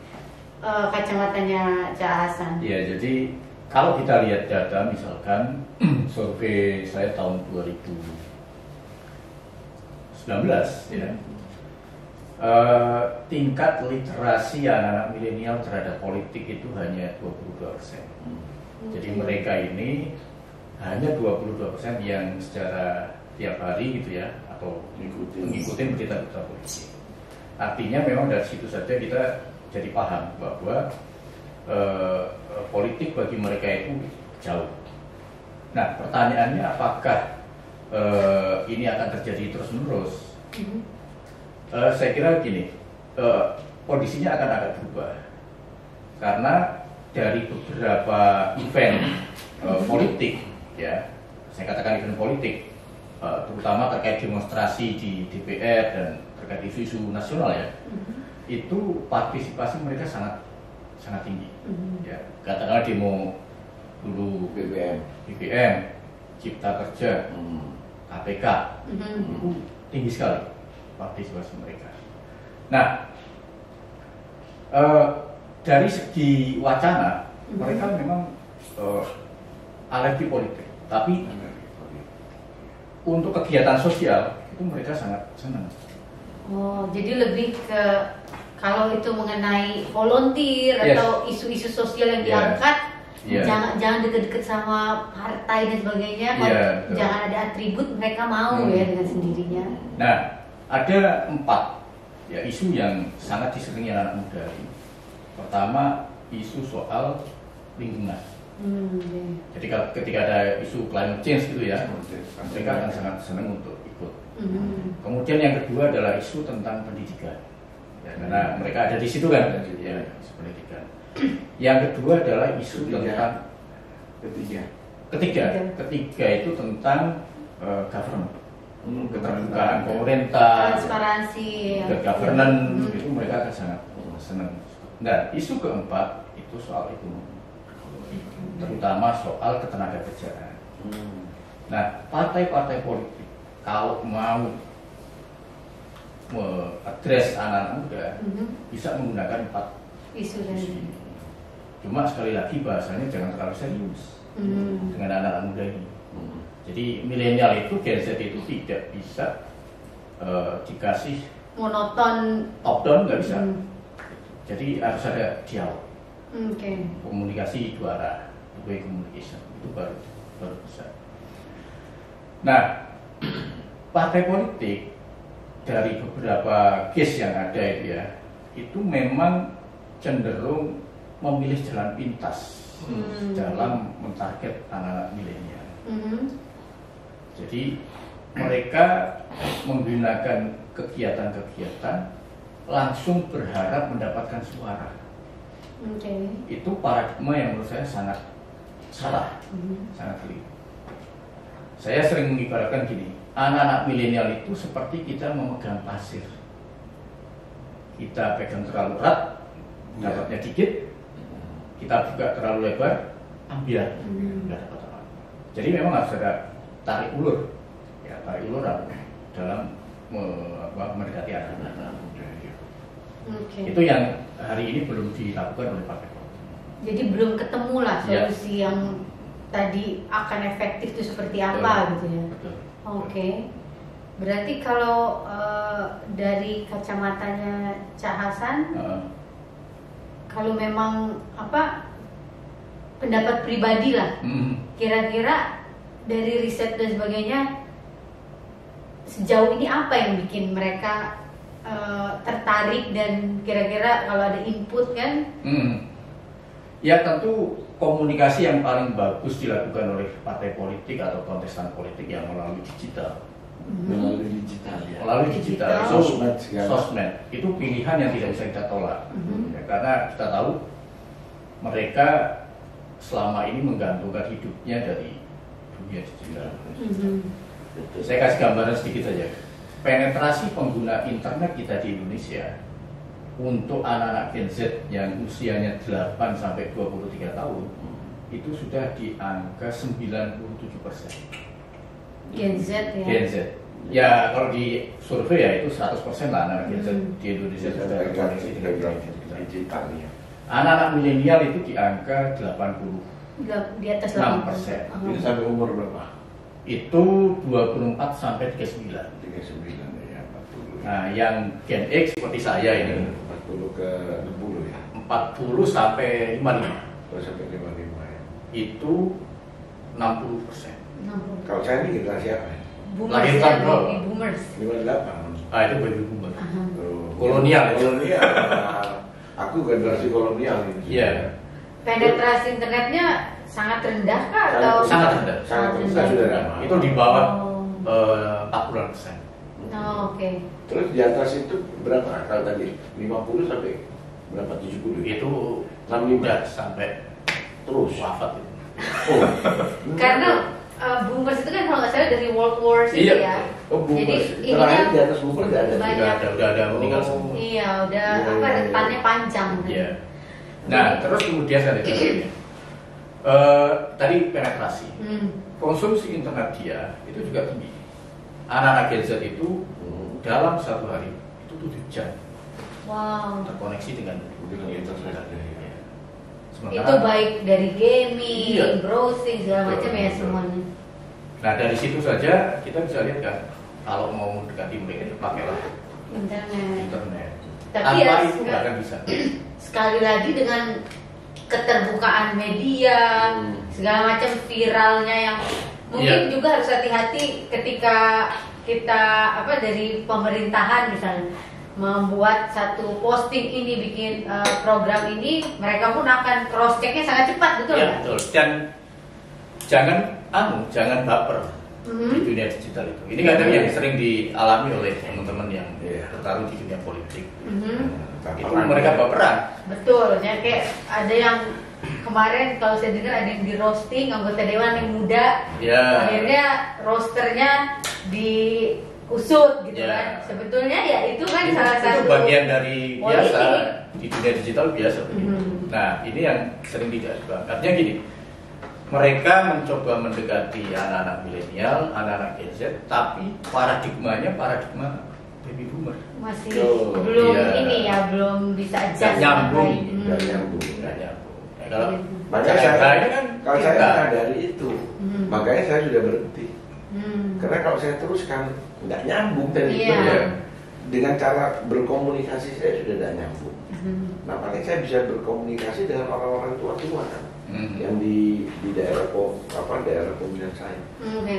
kacamatanya Ca Hasan? Ya, jadi kalau kita lihat data misalkan survei saya tahun 2019 ya, tingkat literasi anak-anak milenial terhadap politik itu hanya 22%. Jadi mereka ini hanya 22% yang secara tiap hari gitu ya, atau mengikuti berita-berita politik. Artinya memang dari situ saja kita jadi paham bahwa politik bagi mereka itu jauh. Nah, pertanyaannya apakah ini akan terjadi terus-menerus? Saya kira gini, kondisinya akan agak berubah karena dari beberapa event politik, ya, saya katakan event politik, terutama terkait demonstrasi di DPR dan terkait isu-isu nasional ya, itu partisipasi mereka sangat tinggi. Ya, katakanlah demo dulu BBM, Cipta Kerja, KPK, itu tinggi sekali partisipasi mereka. Nah, dari segi wacana mereka memang alergi politik, tapi untuk kegiatan sosial itu mereka sangat senang. Jadi lebih ke kalau itu mengenai volunteer atau isu-isu sosial yang diangkat, jangan deket-deket sama partai dan sebagainya. Jangan ada atribut, mereka mau ya dengan sendirinya. Nah, ada 4 isu yang sangat diseringi anak muda. Pertama, isu soal lingkungan. Jadi ketika ada isu climate change gitu ya, mereka akan sangat senang untuk ikut Kemudian yang kedua adalah isu tentang pendidikan, ya, karena mereka ada di situ kan, ya, isu pendidikan. Yang kedua adalah isu tentang ketiga itu tentang government, keterbukaan pemerintah, transparansi, governance, itu mereka akan sangat senang. Nah, isu keempat itu soal ekonomi, terutama soal ketenagakerjaan. Nah, partai-partai politik kalau mau mengadres anak muda bisa menggunakan 4 isu ini. Cuma sekali lagi bahasanya jangan terlalu serius dengan anak muda ini. Jadi milenial itu, Gen Z itu tidak bisa dikasih monoton, top down, nggak bisa. Jadi harus ada dialog, komunikasi dua arah, two-way communication, itu baru bisa. Nah, partai politik dari beberapa case yang ada itu ya, itu memang cenderung memilih jalan pintas dalam mentarget anak-anak milenial. Jadi mereka menggunakan kegiatan-kegiatan langsung berharap mendapatkan suara. Itu paradigma yang menurut saya sangat salah, sangat keliru. Saya sering mengibaratkan gini, anak-anak milenial itu seperti kita memegang pasir. Kita pegang terlalu erat, dapatnya dikit. Kita buka terlalu lebar, ambil, nggak dapat apa-apa. Jadi memang harus ada tarik ulur, ya tarik ulur dalam mendekati anak-anak. Itu yang hari ini belum dilakukan oleh partai politik. Jadi belum ketemu lah solusi yang tadi akan efektif itu seperti apa gitu ya. Oke. Berarti kalau dari kacamatanya Cak Hasan, kalau memang pendapat pribadi lah, kira-kira dari riset dan sebagainya, sejauh ini apa yang bikin mereka tertarik dan kira-kira kalau ada input kan? Ya tentu komunikasi yang paling bagus dilakukan oleh partai politik atau kontestan politik yang melalui digital. Melalui digital ya. Melalui digital, sosmed itu pilihan yang tidak bisa kita tolak. Ya, karena kita tahu mereka selama ini menggantungkan hidupnya dari dunia digital. Saya kasih gambaran sedikit saja. Penetrasi pengguna internet kita di Indonesia untuk anak-anak Gen Z yang usianya 8 sampai 23 tahun itu sudah di angka 97%. Gen Z ya. Gen Z. Ya kalau di survei ya itu 100% lah anak Gen Z di Indonesia sudah terkoneksi dengan digital ya. Anak-anak milenial itu di angka 80. Di atas 6%. Itu sampai umur berapa? Itu 24 sampai 39. 39 ya, 40. Nah, yang Gen X seperti saya ini 40 ke 60 ya. 40 sampai 55. Sampai 55 ya. Itu 60%. Kalau saya ini generasi apa ya? Boomers Lahir ya, tahun berapa? baby boomers. 58. Ah, itu baby boomer. Oh, Kolonial. Kolonial. Aku generasi kolonial ini. Iya. Penetrasi internetnya sangat rendah kah atau Sangat rendah. Sangat rendah sudah lama. Itu di bawah 40%. Oh, oke. Terus di atas itu berapa? Kalau tadi 50 sampai berapa? 70 ya? Itu 65 udah sampai terus wafat itu. Oh. Karena boomers itu kan kalau nggak salah dari World War sih Iya. ya. Oh, boomers. Jadi Terakhir ininya di atas boomer nggak ada. banyak. Udah ada meninggal Oh. semua. Iya, udah Iya. rentannya panjang. Iya. Nah, terus kemudian saya lihat tadi penetrasi. Konsumsi internet dia itu juga tinggi. Anak-anak Gen Z itu dalam satu hari itu 7 jam Wow. terkoneksi dengan internet. Itu baik dari gaming, Iya. browsing segala macam ya Betul. semuanya. Nah dari situ saja kita bisa lihat kan, kalau mau mendekati mereka itu pakailah internet. Tapi Tanpa ya itu nggak akan bisa. sekali lagi dengan keterbukaan media, segala macam viralnya yang mungkin juga harus hati-hati ketika kita dari pemerintahan misalnya membuat satu posting ini, bikin program ini, mereka pun akan cross checknya sangat cepat, betul Iya nggak? betul. Dan jangan baper. di dunia digital itu. Ini kadang yang sering dialami oleh teman-teman yang bertarung di dunia politik. Itu mereka baperan. Betul, ya kayak ada yang kemarin kalau saya dengar ada yang di roasting anggota dewan yang muda, akhirnya roasternya diusut gitu kan. Sebetulnya ya itu kan salah satu bagian dari politik. biasa di dunia digital biasa begitu. Nah ini yang sering tidak suka. Artinya gini, mereka mencoba mendekati anak-anak milenial, anak-anak Gen Z, tapi paradigmanya paradigma baby boomer. Masih belum ini ya, belum bisa adjust. Nyambung. Makanya saya menyadari itu, makanya saya sudah berhenti. Karena kalau saya teruskan nggak nyambung dari itu ya. Dengan cara berkomunikasi saya sudah tidak nyambung. Nah paling saya bisa berkomunikasi dengan orang-orang tua kan, yang di daerah daerah pemilihan saya.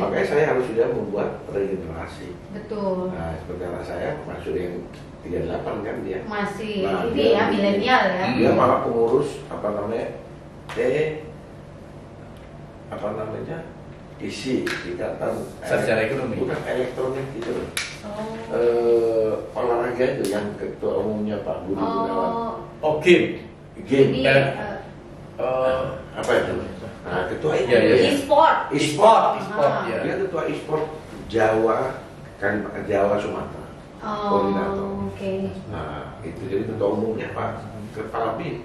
Makanya saya harus sudah membuat regenerasi. Betul. Nah seperti anak saya masuk yang 38 kan dia. Masih ini ya milenial ya. Dia malah pengurus isi ikatan secara ekonomi, bukan elektronik gitu loh. Olahraga itu yang ketua umumnya Pak Budi Gunawan. Game. Ini apa itu? Nah, ketua e-sport. Ya. Dia ketua e-sport Jawa Sumatera. Koordinator. Nah, itu jadi ketua umumnya Pak Kepala BIN.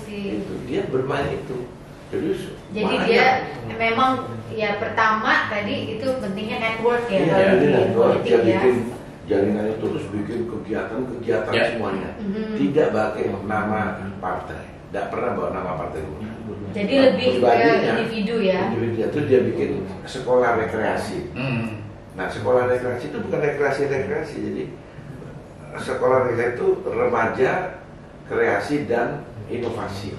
Itu dia bermain itu. Jadi dia memang ya pertama tadi itu pentingnya network ya. Dia bikin jaringannya terus, bikin kegiatan semuanya. Tidak pakai nama partai, tidak pernah bawa nama partai. Jadi lebih ke individu ya. Terus dia bikin sekolah rekreasi. Nah sekolah rekreasi itu bukan rekreasi, jadi sekolah rekreasi itu remaja, kreasi dan inovasi.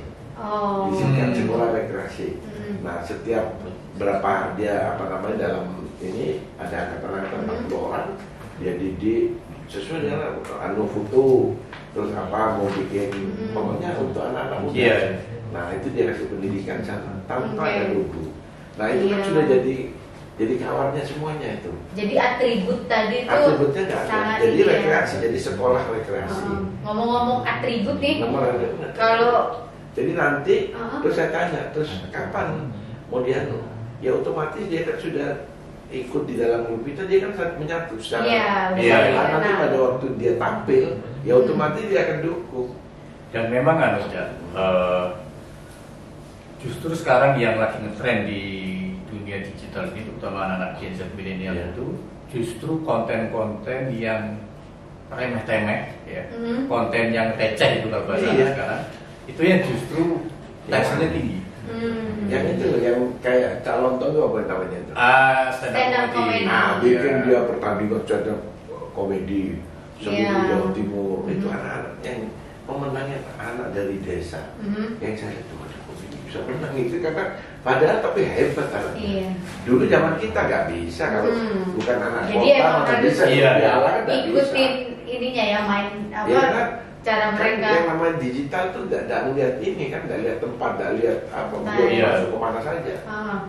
Disingkat sekolah rekreasi. Nah setiap berapa dia dalam ini ada angkatan 40 orang, dia didik sesuai dengan foto, terus mau bikin pokoknya untuk anak-anak muda. Nah itu dia kasih pendidikan sana tanpa ada logo. Nah itu kan sudah jadi kawannya semuanya itu. Jadi atribut tadi itu atributnya nggak ada. Jadi rekreasi, jadi sekolah rekreasi. Ngomong-ngomong atribut nih, kalau jadi nanti terus saya tanya, terus kapan mau dianu? Ya otomatis dia kan sudah ikut di dalam grup itu, dia kan menyatu secara nanti pada waktu dia tampil, ya otomatis dia akan dukung. Dan memang justru sekarang yang lagi ngetrend di dunia digital ini, terutama anak-anak Gen Z milenial itu, justru konten-konten yang remeh-temeh, ya, konten yang receh itu kalau bahasa sekarang. Itu yang justru tensinya tinggi. Yang itu yang kayak calon itu apa namanya itu? Stand up comedy. Bikin dia pertandingan stand up komedi seluruh Jawa Timur. Itu anak-anak yang pemenangnya anak dari desa. Yang saya lihat bisa menang itu karena padahal tapi hebat anaknya. Dulu zaman kita nggak bisa kalau bukan anak kota nggak bisa. Ikutin ininya ya, main cara mereka. Yang namanya digital tuh nggak melihat ini kan, nggak lihat tempat, nggak lihat masuk kemana saja.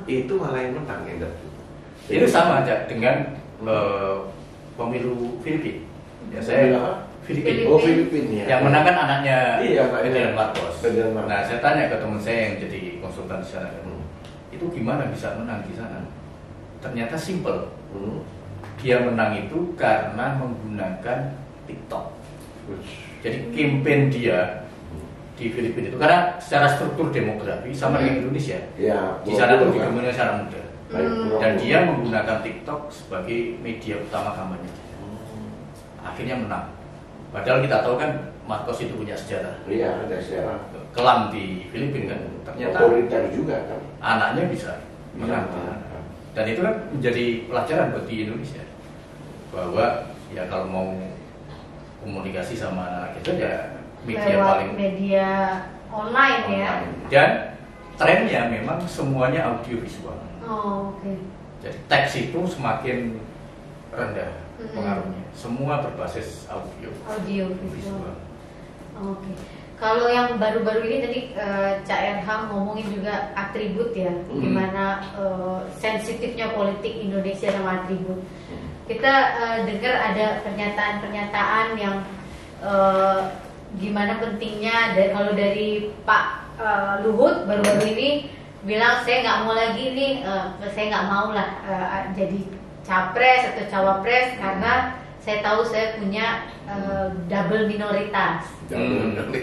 Itu malah yang menang yang dapat. Itu sama aja dengan pemilu Filipina. Ya saya Filipina. Filipina ya. Yang menang kan anaknya Ferdinand Marcos. Nah saya tanya ke teman saya yang jadi konsultan di sana, itu gimana bisa menang di sana? Ternyata simple. Dia menang itu karena menggunakan TikTok. Jadi campaign dia di Filipina itu karena secara struktur demografi sama dengan Indonesia. Di sana lebih dominan anak muda. Dan dia menggunakan TikTok sebagai media utama kampanye. Akhirnya menang. Padahal kita tahu kan Marcos itu punya sejarah. Iya, ada sejarah. Kelam di Filipina kan. Ternyata otoriter juga kan. Anaknya bisa menang. Dan itu kan menjadi pelajaran bagi Indonesia bahwa ya kalau mau komunikasi sama anak kita ya media online ya. Dan trennya memang semuanya audio visual. Jadi teks itu semakin rendah pengaruhnya. Semua berbasis audio visual. Kalau yang baru-baru ini tadi Cak Erham ngomongin juga atribut ya, gimana sensitifnya politik Indonesia sama atribut. Kita dengar ada pernyataan-pernyataan yang gimana pentingnya, kalau dari Pak Luhut baru-baru ini bilang saya nggak mau lagi nih, saya nggak mau lah jadi capres atau cawapres karena saya tahu saya punya double minoritas.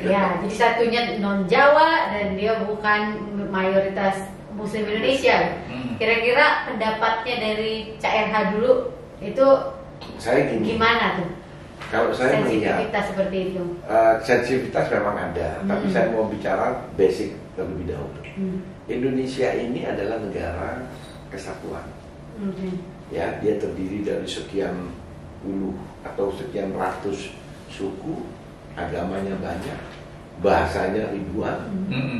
Ya, jadi satunya non Jawa dan dia bukan mayoritas Muslim Indonesia. Kira-kira pendapatnya dari Cak RH dulu itu saya gimana tuh? Kalau saya melihat sensitivitas seperti itu. Sensitivitas memang ada, tapi saya mau bicara basic terlebih dahulu. Indonesia ini adalah negara kesatuan. Ya, dia terdiri dari sekian puluh atau sekian ratus suku, agamanya banyak, bahasanya ribuan,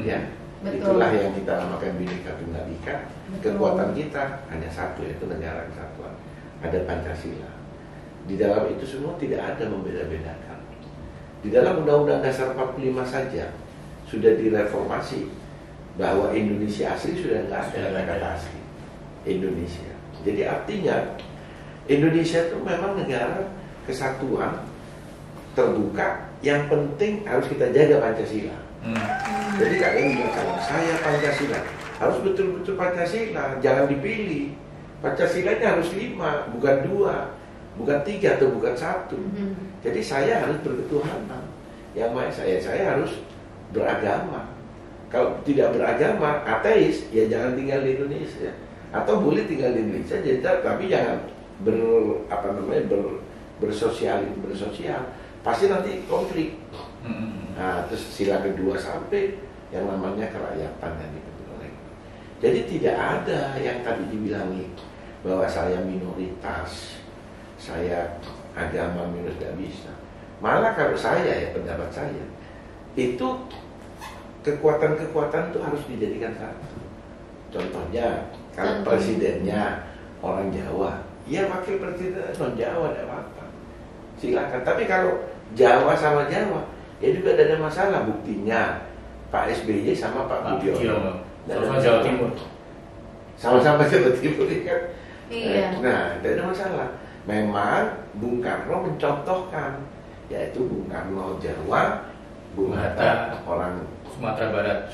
ya. Betul. Itulah yang kita namakan Bhinneka Tunggal Ika. Kekuatan kita hanya satu, yaitu negara kesatuan. Ada Pancasila. Di dalam itu semua tidak ada membeda-bedakan. Di dalam Undang-Undang Dasar 45 saja sudah direformasi bahwa Indonesia asli sudah nggak ada kata asli Indonesia. Jadi artinya Indonesia itu memang negara kesatuan terbuka, yang penting harus kita jaga Pancasila. Jadi kalian bilang kalau saya Pancasila, harus betul-betul Pancasila, jangan dipilih. Pancasila-nya harus 5, bukan 2, bukan 3 atau bukan 1. Jadi saya harus berketuhanan. Yang mana saya harus beragama. Kalau tidak beragama, ateis, ya jangan tinggal di Indonesia. Atau boleh tinggal di Indonesia, tapi jangan bersosial. Pasti nanti konflik. Nah, terus sila kedua sampai yang namanya kerakyatan dan itu. Jadi tidak ada yang tadi dibilangi bahwa saya minoritas, saya agama minus, tidak bisa. Malah kalau saya, ya pendapat saya, itu kekuatan-kekuatan itu harus dijadikan satu. Contohnya, kalau presidennya orang Jawa, ya wakil presiden non Jawa, tidak apa-apa, silakan. Tapi kalau Jawa sama Jawa, ya juga tidak ada masalah. Buktinya Pak SBY sama Pak Budiono, sama Jawa Timur, sama-sama Jawa Timur, kan? Iya. Nah, tidak ada masalah. Memang Bung Karno mencontohkan, yaitu Bung Karno Jawa, Bung Hatta orang Sumatera Barat.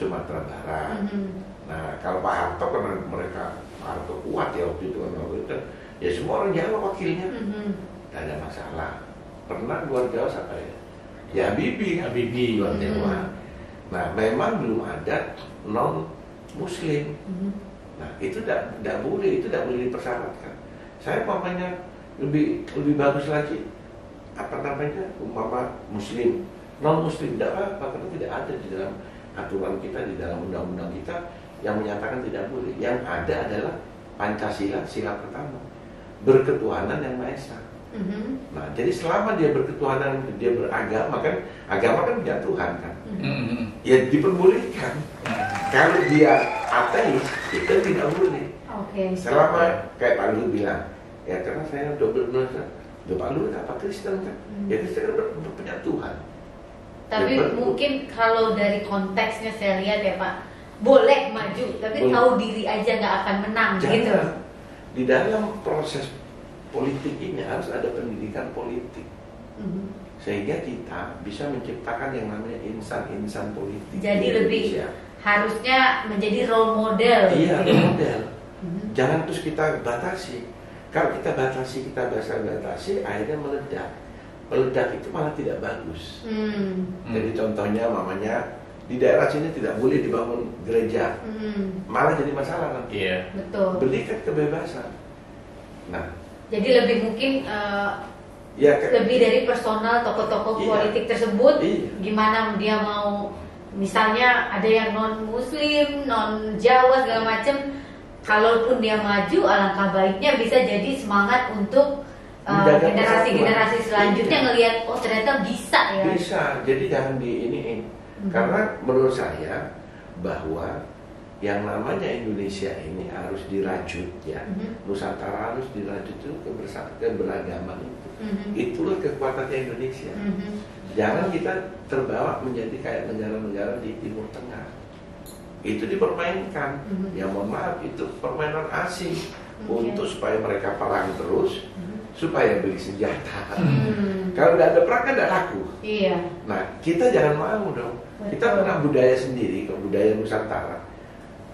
Nah, kalau Pak Harto karena mereka Pak Harto kuat ya waktu itu, ya semua orang Jawa wakilnya, tidak ada masalah. Pernah luar Jawa siapa ya? Ya Habibie luar Jawa. Nah, memang belum ada non Muslim. Nah, itu tidak boleh, itu tidak boleh dipersyaratkan. Saya umpamanya lebih bagus lagi, umpama Muslim, non Muslim tidak apa-apa, karena tidak ada di dalam aturan kita, di dalam undang-undang kita yang menyatakan tidak boleh. Yang ada adalah Pancasila, sila pertama, berketuhanan yang Maha Esa. Nah, jadi selama dia berketuhanan, dia beragama, kan agama kan punya Tuhan kan, ya diperbolehkan. Kalau dia ateis, itu tidak boleh. Selama kayak Pak Luhut bilang, ya karena saya double minoritas. Pak Luhut apa Kristen kan? Ya Kristen kan punya Tuhan. Tapi ya, mungkin kalau dari konteksnya saya lihat ya Pak, boleh maju, tapi tahu diri aja nggak akan menang. Jangan. Gitu. Di dalam proses politik ini harus ada pendidikan politik, sehingga kita bisa menciptakan yang namanya insan-insan politik. Jadi lebih harusnya menjadi role model. Iya, role model. Jangan terus kita batasi. Kalau kita batasi, akhirnya meledak. Meledak itu malah tidak bagus. Jadi contohnya mamanya di daerah sini tidak boleh dibangun gereja, malah jadi masalah kan? Iya. Betul. Berikan kebebasan. Nah, jadi lebih mungkin lebih dari personal tokoh-tokoh politik tersebut, gimana dia mau, misalnya ada yang non Muslim, non Jawa segala macam, kalaupun dia maju, alangkah baiknya bisa jadi semangat untuk generasi-generasi selanjutnya ngelihat, oh ternyata bisa ya. Bisa, jadi jangan diiniin. Karena menurut saya bahwa yang namanya Indonesia ini harus dirajut ya. Nusantara harus dirajut itu keberagaman itu. Itulah kekuatannya Indonesia. Jangan kita terbawa menjadi kayak negara-negara di Timur Tengah. Itu dipermainkan. Ya mohon maaf, itu permainan asing untuk supaya mereka perang terus, supaya beli senjata. Kalau nggak ada perang kan nggak laku. Iya. Nah, kita jangan mau dong. Kita punya budaya sendiri, budaya Nusantara.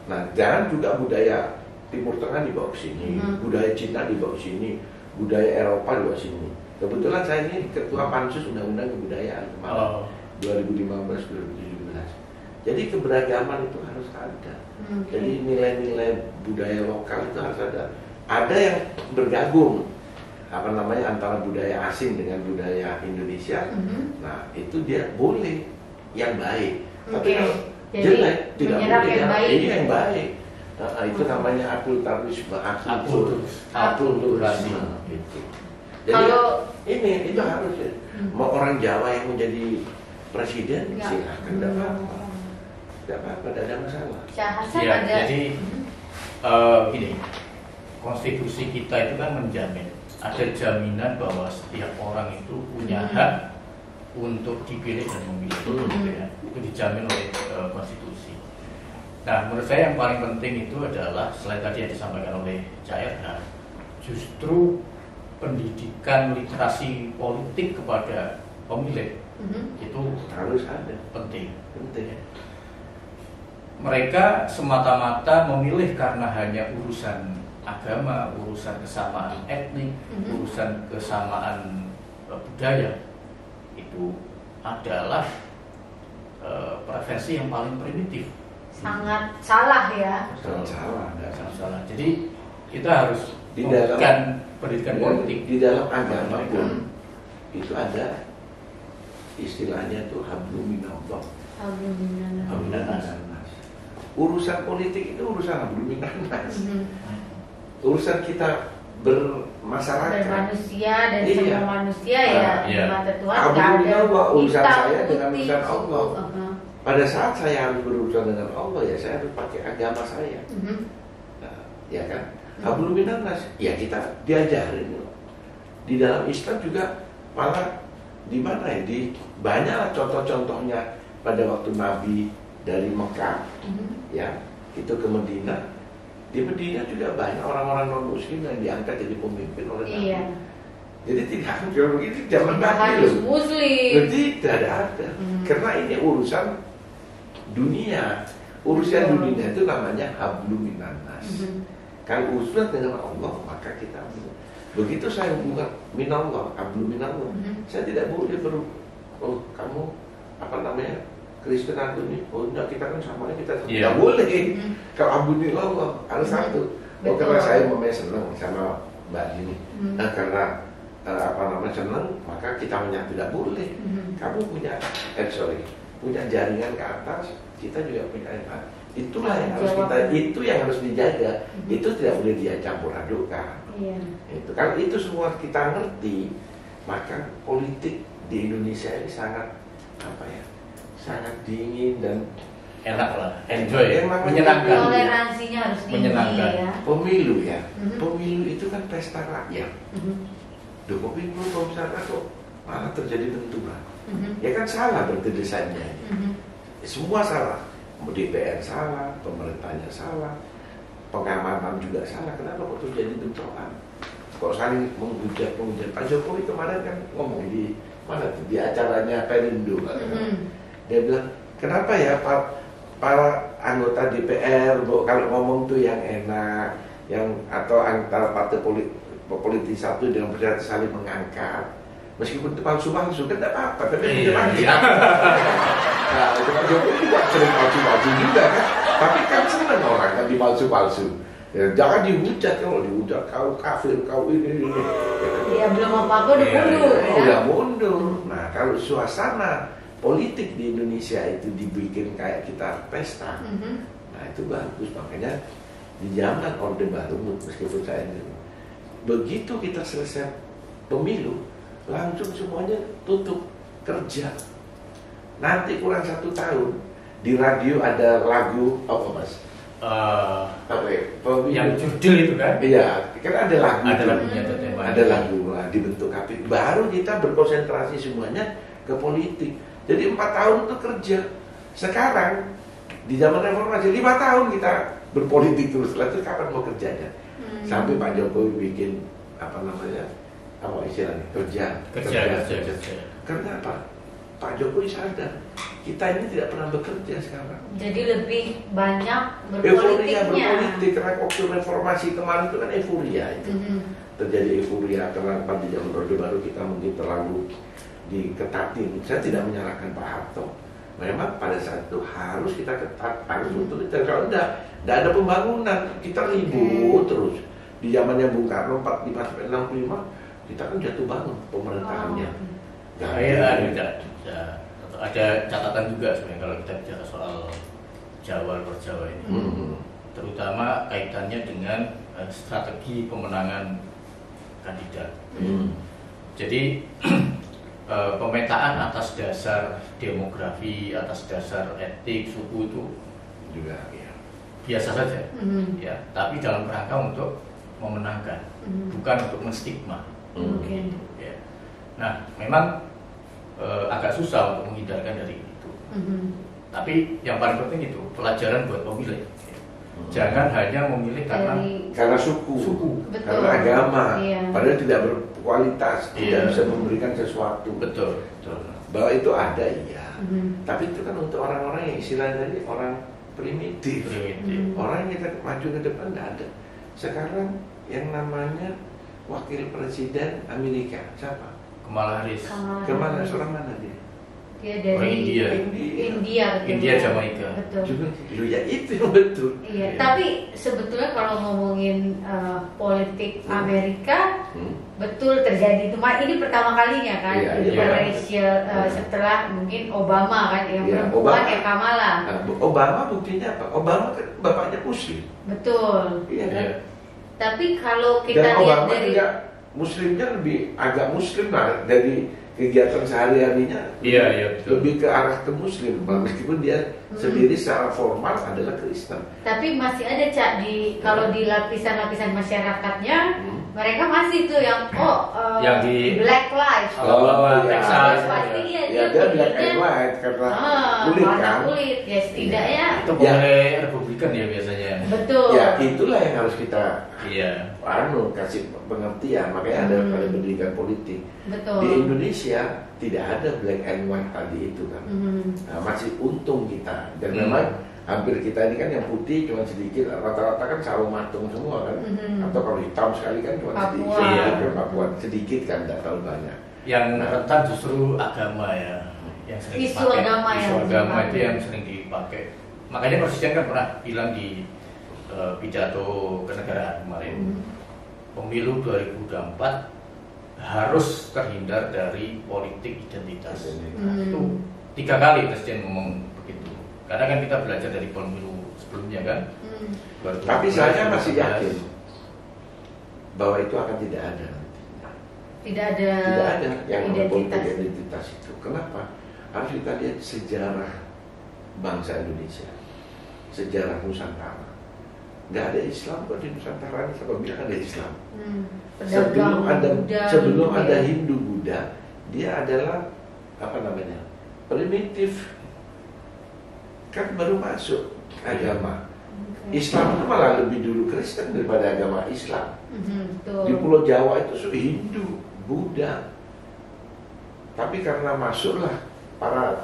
Nah, jangan juga budaya Timur Tengah dibawa ke sini, budaya Cina dibawa ke sini, budaya Eropa dibawa ke sini. Kebetulan saya ini ketua Pansus Undang-Undang Kebudayaan kemarin 2015-2017. Jadi keberagaman itu harus ada. Jadi nilai-nilai budaya lokal itu harus ada. Ada yang bergabung antara budaya asing dengan budaya Indonesia. Nah, itu dia boleh yang baik. Tapi kalau jelek tidak boleh ini yang baik. Nah, itu namanya akulturasme, akulturasme itu. Jadi kalau ini itu harus ya. Mau orang Jawa yang menjadi presiden silakan, tidak apa-apa. Tidak apa-apa, tidak ada masalah. Ya, jadi gini, konstitusi kita itu kan menjamin, ada jaminan bahwa setiap orang itu punya hak untuk dipilih dan memilih, ya. Itu dijamin oleh konstitusi. Nah, menurut saya yang paling penting itu adalah selain tadi yang disampaikan oleh Cak, justru pendidikan literasi politik kepada pemilih itu harus ada, penting. Ya. Mereka semata-mata memilih karena hanya urusan agama, urusan kesamaan etnik, urusan kesamaan budaya, itu adalah preferensi yang paling primitif. Sangat salah ya. Sangat salah. Jadi kita harus memberikan pendidikan politik. Di dalam agama pun itu ada istilahnya tuh hablum minallah. Urusan politik itu urusan hablum minannas. Urusan kita bermasyarakat, bermanusia dan semua manusia ya di mata Tuhan. Hablum minallah, urusan saya dengan putih, urusan Allah. Pada saat saya harus berurusan dengan Allah, ya saya harus pakai agama saya. Nah, ya kan? Hablum minannas, ya kita diajarin. Di dalam Islam juga malah di mana ya? Di banyaklah contoh-contohnya pada waktu Nabi dari Mekah, ya itu ke Medina. Di Medina juga banyak orang-orang non Muslim yang diangkat jadi pemimpin oleh Nabi. Iya. Jadi tidak harus begitu zaman Nabi loh. Muslim. Jadi tidak ada. Karena ini urusan dunia. Urusan dunia itu namanya hablum minannas. Kalau urusan dengan Allah maka kita begitu saya hubungan minallah, hablum minallah. Saya tidak boleh kamu Kristen atau ini, enggak, kita kan samanya kita tidak boleh. Kalau hablum minallah harus satu. Karena saya memang senang sama Mbak ini. Nah, karena senang maka kita menyatu, tidak boleh. Kamu punya punya jaringan ke atas, kita juga punya itulah yang harus harus dijaga. Itu tidak boleh dia campur adukkan. Itu kalau itu semua kita ngerti, maka politik di Indonesia ini sangat sangat dingin dan enak lah, enjoy, menyenangkan. Toleransinya harus tinggi ya. Pemilu ya, pemilu itu kan pesta rakyat. Pemilu misalnya kok malah terjadi benturan. Ya kan salah berarti desainnya. Semua salah. DPR salah, pemerintahnya salah, pengamanan juga salah. Kenapa kok terjadi bentrokan? Kok saling menghujat. Pak Jokowi kemarin kan ngomong di acaranya Perindo. Dia bilang, kenapa ya para anggota DPR kalau ngomong tuh yang enak, atau antara partai politik satu dengan berarti saling mengangkat. Meskipun itu palsu-palsu kan tidak apa-apa, tapi tidak manja. Nah, Pak Jokowi juga sering palsu-palsu juga kan. Tapi kan senang orang kan dipalsu-palsu. Ya, jangan dihujat, kalau dihujat kau kafir, kau ini. Ya belum apa-apa udah mundur. Udah mundur. Nah, kalau suasana politik di Indonesia itu dibikin kayak kita pesta, nah itu bagus. Makanya di zaman Orde Baru, meskipun saya ini, begitu kita selesai pemilu, langsung semuanya tutup kerja. Nanti kurang 1 tahun di radio ada lagu apa Mas? Yang judul itu kan? Iya, kan ada lagu. Ada lagunya, ada lagu dibentuk KPU. Baru kita berkonsentrasi semuanya ke politik. Jadi 4 tahun itu kerja. Sekarang di zaman reformasi 5 tahun kita berpolitik terus. Lalu kapan mau kerjanya? Sampai Pak Jokowi bikin apa istilahnya kerja. Karena apa? Pak Jokowi sadar kita ini tidak pernah bekerja sekarang. Jadi lebih banyak Euforia berpolitiknya. berpolitik karena waktu reformasi kemarin itu kan euforia itu. Terjadi euforia karena di zaman Orde Baru kita mungkin terlalu diketatin. Saya tidak menyalahkan Pak Harto. Memang pada saat itu harus kita ketat, harus betul. Kalau tidak ada pembangunan, kita ribut terus. Di zamannya Bung Karno 45 sampai 65 kita kan jatuh bangun pemerintahannya. Ada catatan juga sebenarnya kalau kita bicara soal Jawa per Jawa ini, terutama kaitannya dengan strategi pemenangan kandidat. Jadi pemetaan atas dasar demografi, atas dasar etik, suku itu juga ya, biasa saja, ya. Tapi dalam rangka untuk memenangkan, bukan untuk menstigma. Ya. Nah, memang agak susah untuk menghindarkan dari itu. Tapi yang paling penting itu pelajaran buat pemilih. Jangan hanya memilih karena suku. Karena agama, padahal tidak berkualitas, tidak bisa memberikan sesuatu. Betul. Bahwa itu ada, iya. Tapi itu kan untuk orang-orang yang istilahnya tadi orang primitif. Orang yang kita maju ke depan tidak ada. Sekarang yang namanya wakil presiden Amerika siapa? Kamala Harris. Kamala Harris orang mana dia? Dia dari India Jamaika. Betul. Ya itu yang betul. Iya. Tapi sebetulnya kalau ngomongin politik Amerika, betul terjadi itu. Ini pertama kalinya kan, racial setelah mungkin Obama kan yang perempuan kayak Kamala. Obama buktinya apa? Obama kan bapaknya Muslim. Betul. Iya kan? Tapi kalau kita dan lihat Obama dari juga Muslimnya lebih agak Muslim lah dari kegiatan sehari-harinya. Iya, lebih ke arah ke Muslim, meskipun dia sendiri secara formal adalah Kristen. Tapi masih ada kalau di lapisan-lapisan masyarakatnya mereka masih tuh yang yang di Black Lives. Texas. Pasti dia Black and White karena kulit kan. Kulit ya setidaknya. Itu boleh Republikan ya biasanya. Betul. Ya itulah yang harus kita kasih pengertian, makanya ada pendidikan politik. Betul. Di Indonesia tidak ada black and white tadi itu kan. Nah, masih untung kita dan memang hampir kita ini kan yang putih cuma sedikit, rata-rata kan sawo matung semua kan. Atau kalau hitam sekali kan cuma sedikit, Papua sedikit kan, tidak terlalu banyak. Yang rentan justru agama ya, yang sering isu agama itu yang sering dipakai. Makanya Presiden kan pernah bilang di pidato kenegaraan kemarin, pemilu 2024 harus terhindar dari politik identitas. Itu 3 kali Presiden ngomong begitu. Karena kan kita belajar dari pemilu sebelumnya kan. Tapi saya masih yakin bahwa itu akan tidak ada. Tidak ada yang politik identitas itu. Kenapa? Harus kita lihat sejarah bangsa Indonesia, sejarah Nusantara. Nggak ada Islam kok di Nusantara ini. Siapa bilang ada Islam? Sebelum ada Hindu Buddha, dia adalah primitif. Kan baru masuk agama. Islam itu malah lebih dulu Kristen daripada agama Islam. Di Pulau Jawa itu Hindu, Buddha. Tapi karena masuklah para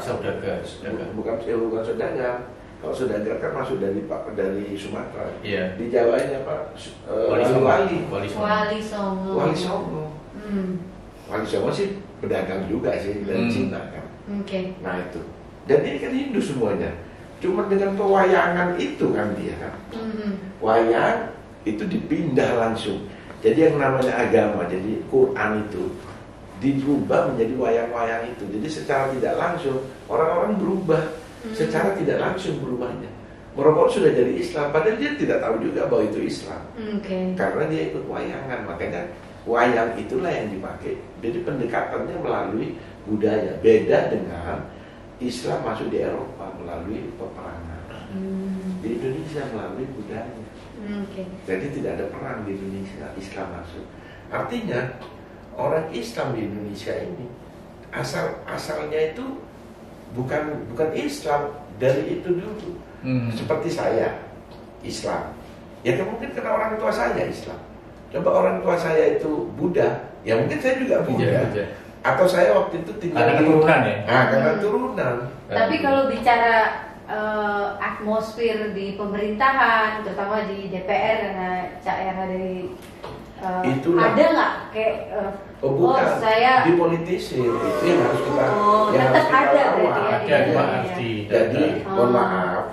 saudagar. Bukan saudagar. Kalau saudagar kan masuk dari Sumatera. Iya. Di Jawa ini apa? Wali Songo. Wali Songo sih pedagang juga sih dari Cina kan. Nah itu. Dan ini kan Hindu semuanya. Cuma dengan pewayangan itu kan dia kan. Wayang itu dipindah langsung. Jadi yang namanya agama, jadi Quran itu dirubah menjadi wayang-wayang itu. Jadi secara tidak langsung orang-orang berubah. Secara tidak langsung berubahnya. Merokok sudah jadi Islam, padahal dia tidak tahu juga bahwa itu Islam. Karena dia ikut wayangan, makanya wayang itulah yang dipakai. Jadi pendekatannya melalui budaya. Beda dengan Islam masuk di Eropa melalui peperangan. Di Indonesia melalui budaya. Jadi tidak ada perang di Indonesia, Islam masuk. Artinya orang Islam di Indonesia ini asalnya itu bukan Islam dari itu dulu. Seperti saya Islam, ya mungkin karena orang tua saya Islam. Coba orang tua saya itu Buddha, ya mungkin saya juga Buddha. Atau saya waktu itu tinggal karena keturunan ya. Karena turunan. Tapi kalau bicara atmosfer di pemerintahan, terutama di DPR karena Cak Era dari ada nggak kayak saya dipolitisir, itu yang harus kita tetap ada berarti ya. Jadi mohon maaf,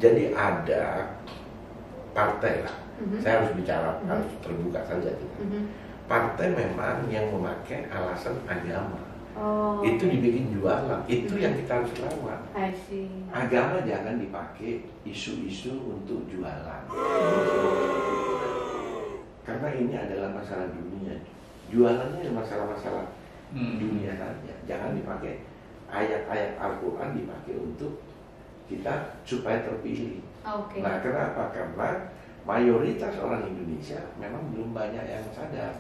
jadi ada partai lah. Saya harus bicara, harus terbuka saja. Partai memang yang memakai alasan agama. Itu dibikin jualan, itu yang kita harus lawan. Agama jangan dipakai isu-isu untuk jualan. Karena ini adalah masalah dunia. Jualannya masalah-masalah dunia saja. Jangan dipakai ayat-ayat Al-Quran dipakai untuk kita supaya terpilih. Nah, kenapa? Karena mayoritas orang Indonesia memang belum banyak yang sadar.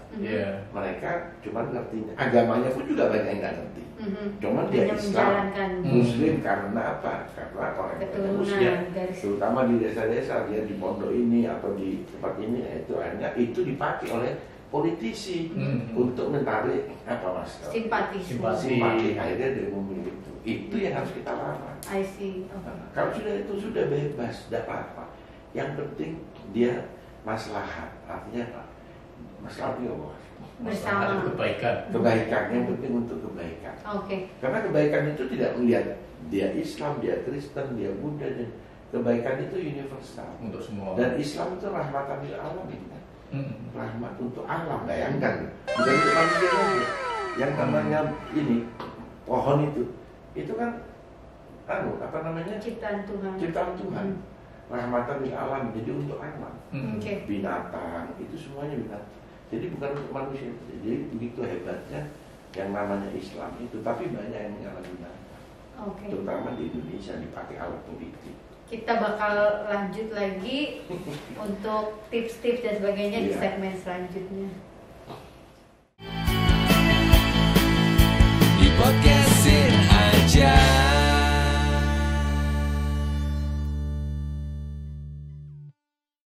Mereka cuma ngertinya, agamanya pun juga banyak yang nggak ngerti. Cuman dia Islam, Muslim karena apa? Karena orang Muslim, terutama di desa-desa, dia di pondok ini atau di tempat ini, itu akhirnya itu dipakai oleh politisi untuk menarik apa mas? Simpati. Akhirnya dia memilih itu. Itu yang harus kita lawan. Kalau sudah bebas, tidak apa-apa. Yang penting dia maslahat, artinya apa? Maslahatnya apa? Bersama. Kebaikan, yang penting untuk kebaikan. Karena kebaikan itu tidak melihat dia Islam, dia Kristen, dia Buddha, dan kebaikan itu universal untuk semua. Dan Islam itu rahmatan lil alamin, kan? Rahmat untuk alam, bayangkan. Bukan untuk manusia saja. Yang namanya ini pohon itu kan apa namanya? Ciptaan Tuhan. Rahmatan lil alam, jadi untuk alam. Binatang itu semuanya binatang. Jadi bukan untuk manusia. Jadi begitu hebatnya yang namanya Islam itu, tapi banyak yang menyalahgunakan. Terutama di Indonesia dipakai alat politik. Kita bakal lanjut lagi untuk tips-tips dan sebagainya di segmen selanjutnya.